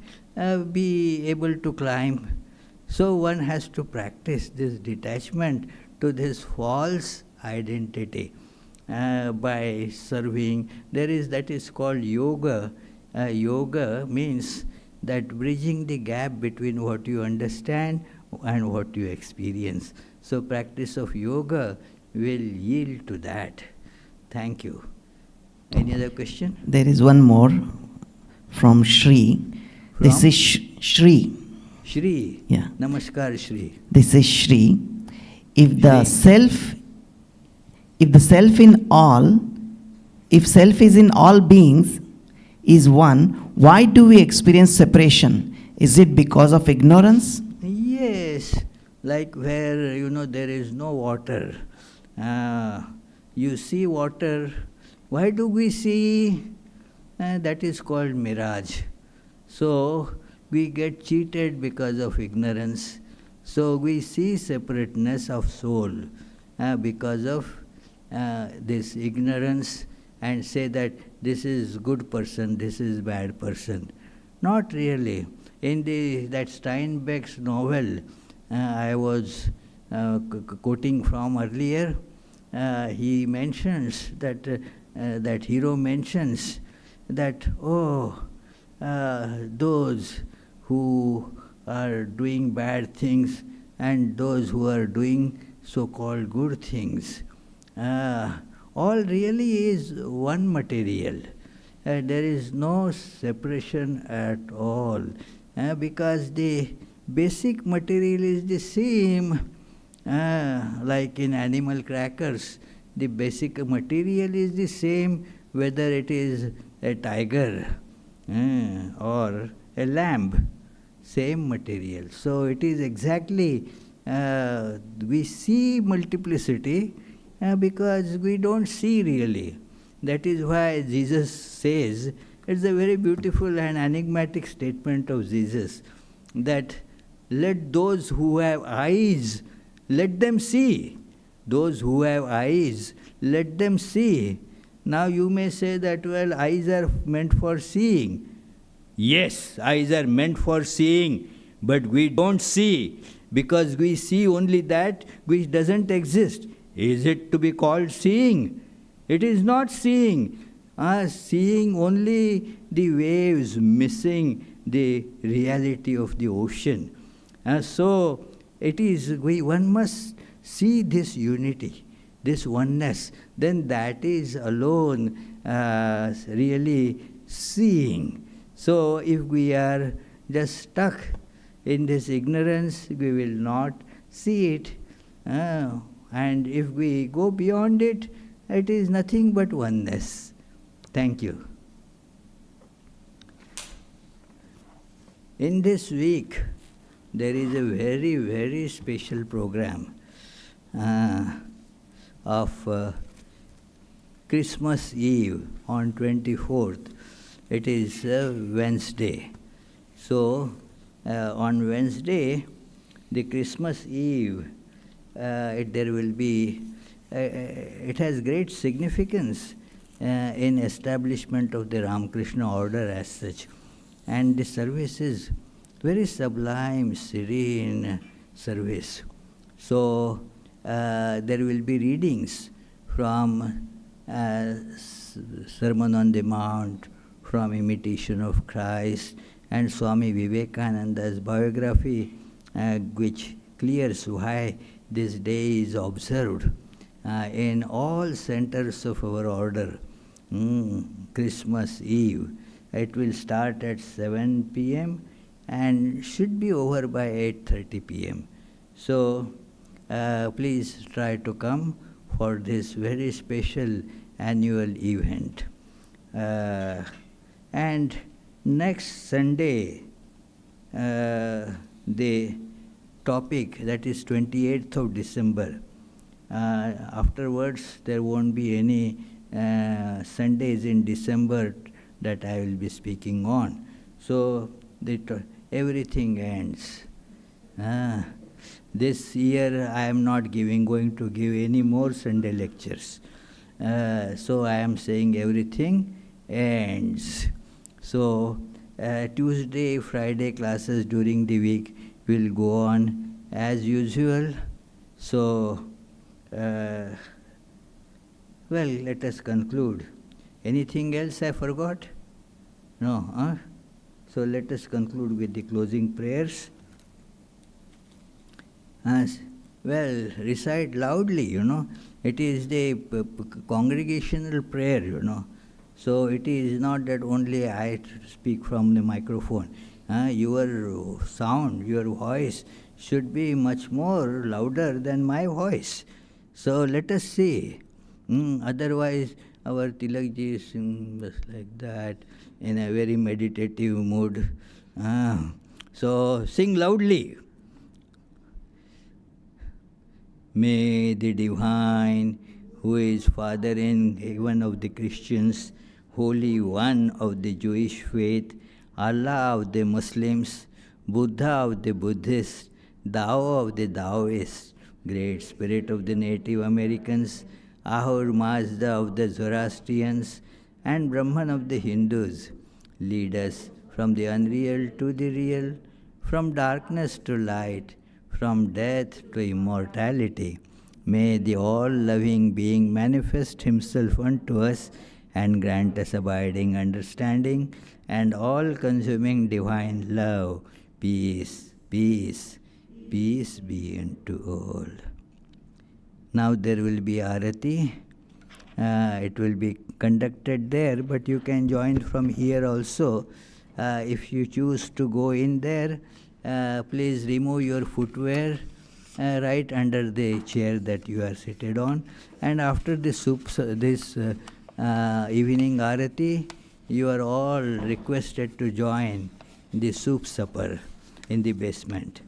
be able to climb. So one has to practice this detachment to this false identity by serving. That is called yoga. Yoga means that bridging the gap between what you understand and what you experience. So practice of yoga will yield to that. Thank you. Any other question? There is one more from Shri. This From? is Shri. Shri. Yeah. Namaskar, Shri. This is Shri. If the Shri. self in all, if self is in all beings, is one, why do we experience separation? Is it because of ignorance? Yes, like where there is no water. You see water. Why do we see? That is called mirage. So we get cheated because of ignorance. So we see separateness of soul because of this ignorance, and say that this is good person, this is bad person. Not really. In that Steinbeck's novel I was quoting from earlier, he mentions that hero mentions that, those who are doing bad things and those who are doing so-called good things, all really is one material. There is no separation at all, because the basic material is the same. Like in animal crackers, the basic material is the same, whether it is a tiger or a lamb, same material. So it is exactly, we see multiplicity because we don't see really. That is why Jesus says, it's a very beautiful and enigmatic statement of Jesus, that let those who have eyes, let them see. Those who have eyes, let them see. Now you may say that, well, eyes are meant for seeing. Yes, eyes are meant for seeing, but we don't see, because we see only that which doesn't exist. Is it to be called seeing? It is not seeing. Seeing only the waves, missing the reality of the ocean. So it is, one must see this unity, this oneness. Then that is alone really seeing. So if we are just stuck in this ignorance, we will not see it. And if we go beyond it, it is nothing but oneness. Thank you. In this week, there is a very, very special program of Christmas Eve on 24th. It is Wednesday. So, on Wednesday, the Christmas Eve, there will be, it has great significance in establishment of the Ramakrishna order as such. And the service is very sublime, serene service. So there will be readings from Sermon on the Mount, from Imitation of Christ, and Swami Vivekananda's biography, which clears why this day is observed in all centers of our order. Christmas Eve. It will start at 7 p.m. and should be over by 8:30 p.m. So please try to come for this very special annual event. And next Sunday, the topic, that is 28th of December. Afterwards, there won't be any Sundays in December that I will be speaking on. So everything ends. This year I am not going to give any more Sunday lectures. So I am saying everything ends. So Tuesday, Friday classes during the week will go on as usual. So, well, let us conclude. Anything else I forgot? No, So let us conclude with the closing prayers. Well, recite loudly, It is the congregational prayer, So it is not that only I speak from the microphone. Your sound, your voice should be much more louder than my voice. So let us see. Otherwise, our Tilakji is just like that, in a very meditative mood. So sing loudly. May the Divine, who is Father in heaven of the Christians, Holy One of the Jewish faith, Allah of the Muslims, Buddha of the Buddhists, Tao of the Taoists, Great Spirit of the Native Americans, Ahura Mazda of the Zoroastrians, and Brahman of the Hindus, lead us from the unreal to the real, from darkness to light, from death to immortality. May the all-loving being manifest himself unto us and grant us abiding understanding and all-consuming divine love. Peace, peace, peace be unto all. Now there will be Arati. It will be conducted there, but you can join from here also. If you choose to go in there, please remove your footwear right under the chair that you are seated on. And after this evening Arati, you are all requested to join the soup supper in the basement.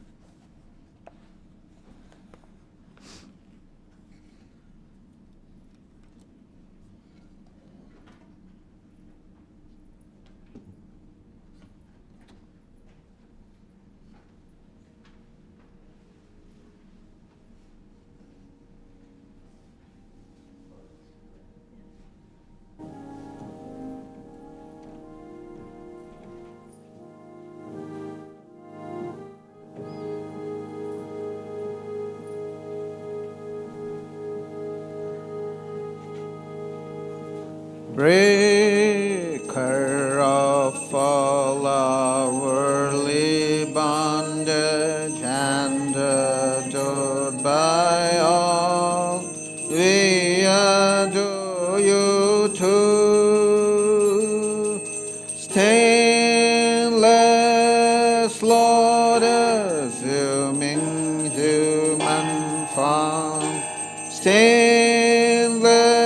Breaker of all our worldly bondage and adored by all, we adore you too. Stainless Lord, assuming human form, stainless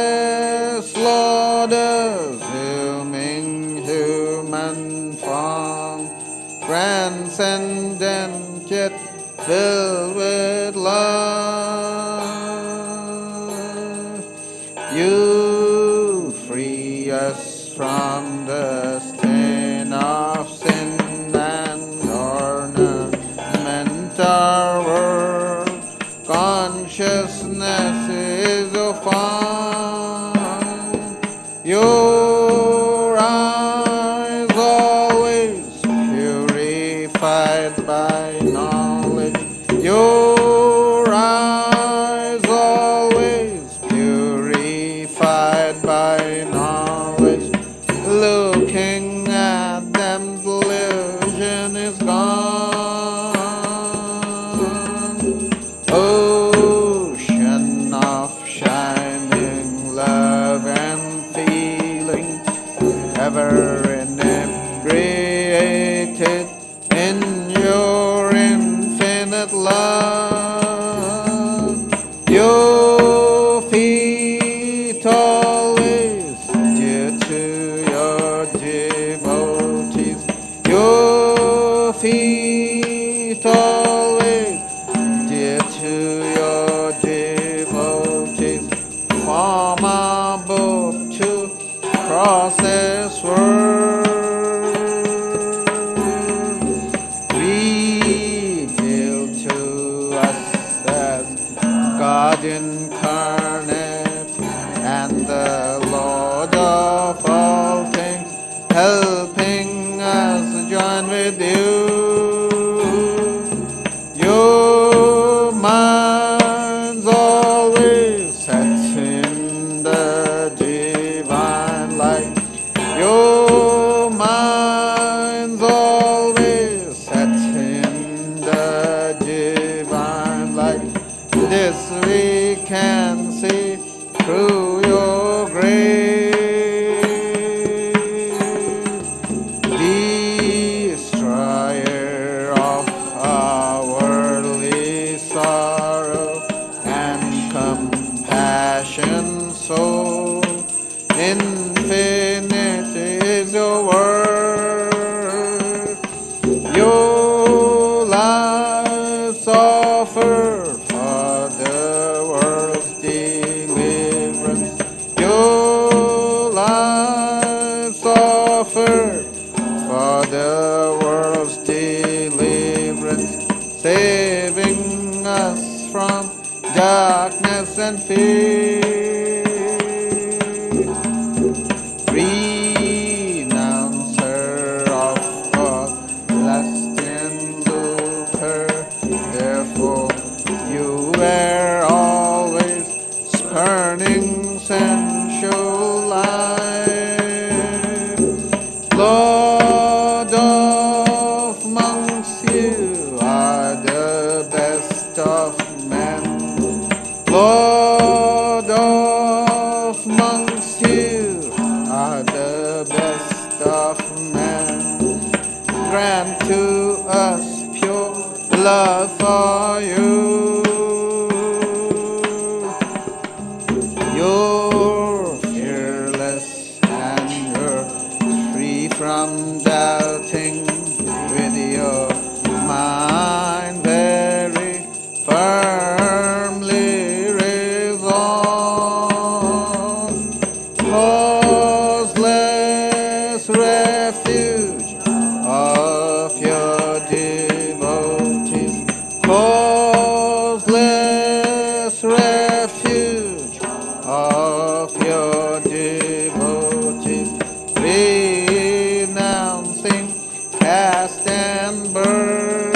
Lord, assuming human form, transcendent yet filled with love. You free us from the stain of sin and ornament our world. Consciousness is a form. Your eyes always purified by knowledge. Your eyes always purified by knowledge. Looking at them, delusion is gone. Ocean of shining love and feeling, ever inebriated in your infinite love. Your feet always dear to your devotees. Your feet always dear to your devotees. Form a boat to cross this world. Reveal to us as God incarnate and the Lord of all things, helping us join with you. Your mind's always set in the divine light. Your mind's always set in the divine light. This we can see through your grace. for the world's deliverance. Your lives offered for the world's deliverance, saving us from darkness and fear. Renouncer of God, lust and lucre, therefore you were always spurning sensual life. Lord of monks, you are the best of men. Lord of monks, you are the best of men. Grant to us pure love for you. You're fearless and you're free from doubting, with your mind very firmly resolved. Causeless refuge of your devotees, causeless refuge of your devotees, renouncing caste and birth.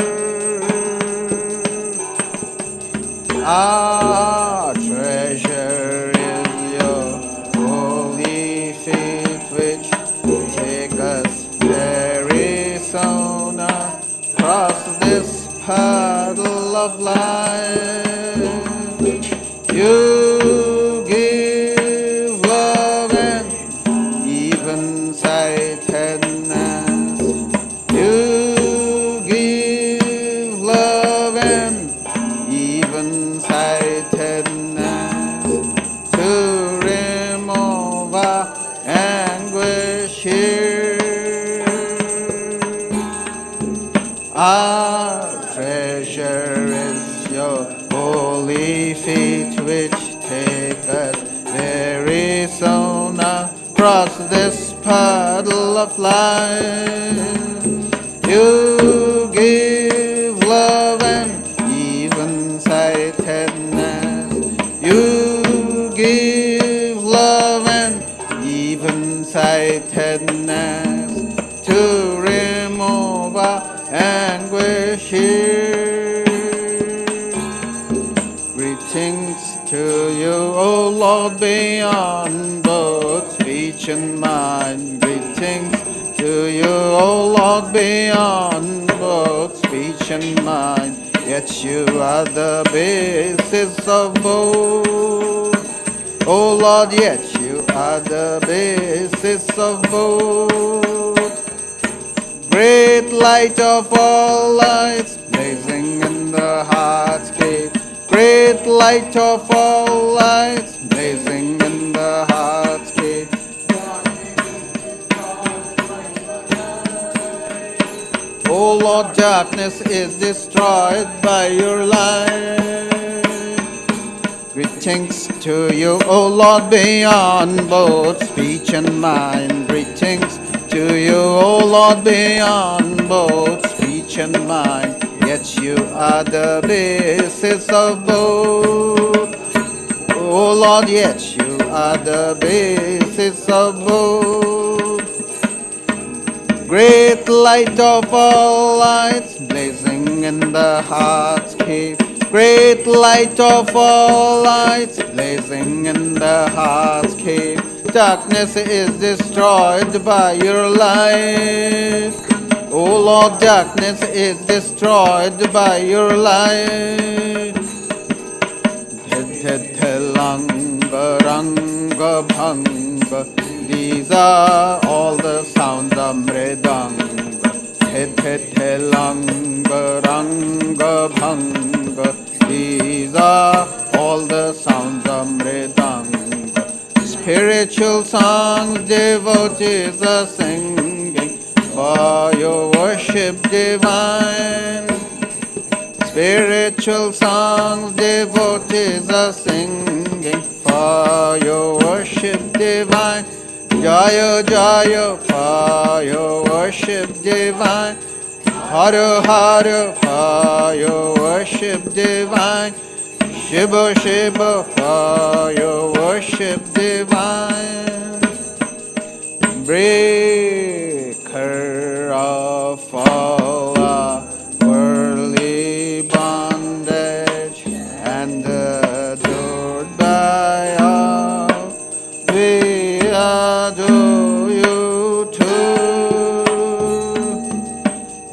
Our treasure is your holy feet, which take us very soon across this puddle of life. You give love and even sightedness. You give love and even sightedness to remove our anguish here. Our treasure is your holy feet, which take us very soon across this puddle of life. You give love and even sightedness. You give love and even sightedness to remove our anguish here. Greetings to you, O Lord, beyond both speech and mind. Greetings to you, O Lord, beyond both speech and mind. Yet you are the basis of both. O Lord, yet you are the basis of both. Great light of all lights, blazing in the heart's cave. Great light of all lights, blazing in the heart's cave. O Lord, darkness is destroyed by your light. Greetings to you, O Lord, beyond both speech and mind. Greetings to you, O Lord, beyond both speech and mind. Yet you are the basis of both. O Lord, yet you are the basis of both. Great light of all lights, blazing in the heart's cave. Great light of all lights, blazing in the heart's cave. Darkness is destroyed by your light. O Lord, darkness is destroyed by your light. Langa Ranga Bhanga, these are all the sounds of Mridanga. Langa Ranga Bhanga, these are all the sounds of Mridanga. Spiritual songs devotees are singing for your worship divine. Spiritual songs devotees are singing for your worship divine. Jaya Jaya for your worship divine. Hara Hara for your worship divine. Shiva Shiva for your worship divine. Breaker of all our worldly bondage and adored by all, we adore you too.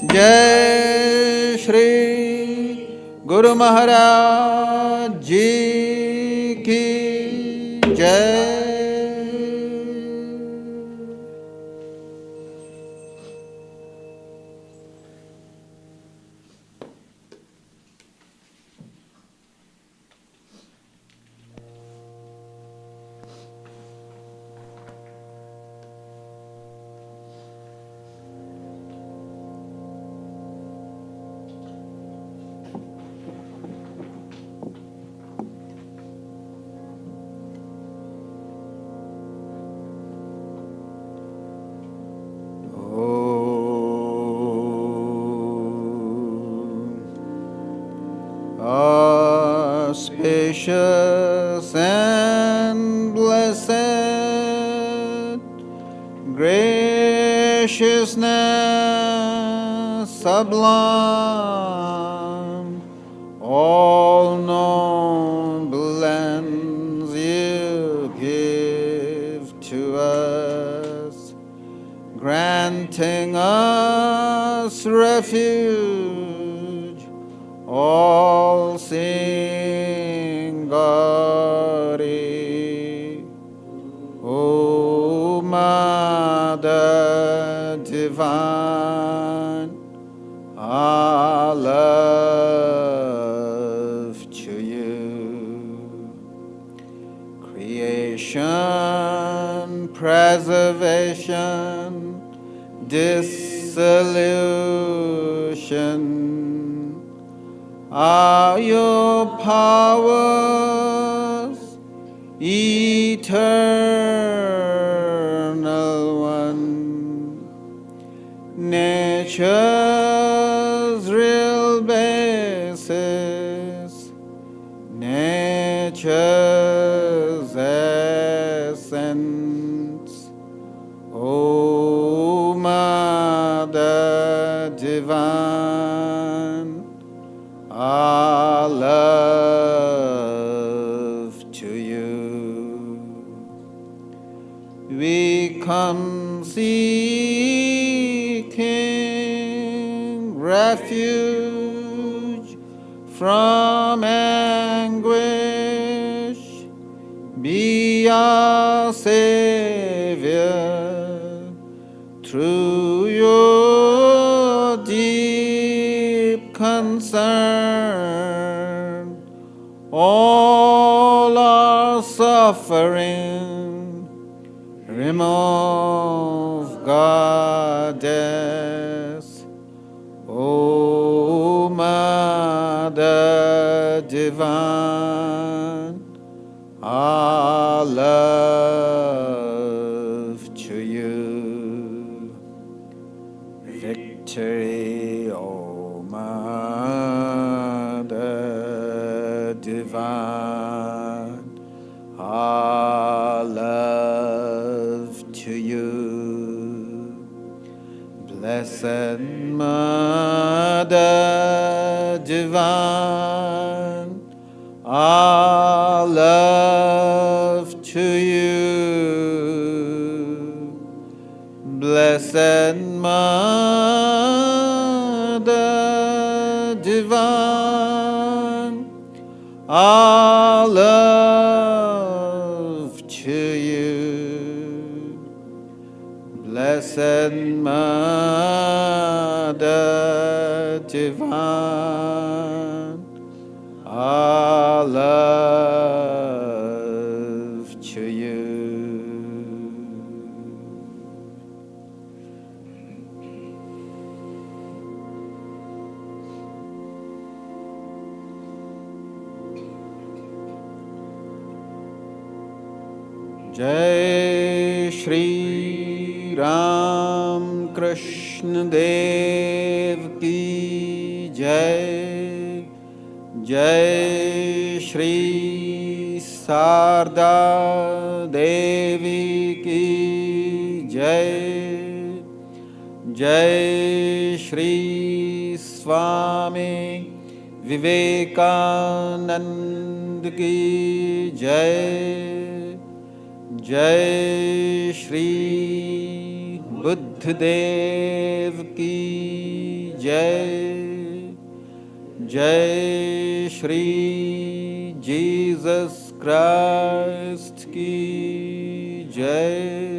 Jai Shri Guru Maharaj Ji Ki Jai. Auspicious and blessed graciousness sublime, all noble ends you give to us, granting us refuge, all seeing Gauri, O Mother Divine, our love to you. Creation, preservation, dissolution are your powers, eternal one. Nature's real basis, nature's essence, O Mother Divine, our love to you. We come seeking refuge from anguish. Be our Savior through your deep concern. All our suffering remove, Goddess, O Mother Divine, our love to you. Victory, O Mother Divine, our love to you. Blessed Mother Divine, our love to you. Blessed Mother Divine, our love to you. Blessed Mother Divine, our love to you. Jai Shri Ram Krishna Dev Ki Jai. Jai Shri Sarda Devi Ki Jai. Jai Shri Swami Vivekananda Ki Jai. Jai Shri Buddha Dev Ki Jai. Jai Shri Jesus Christ Ki Jai.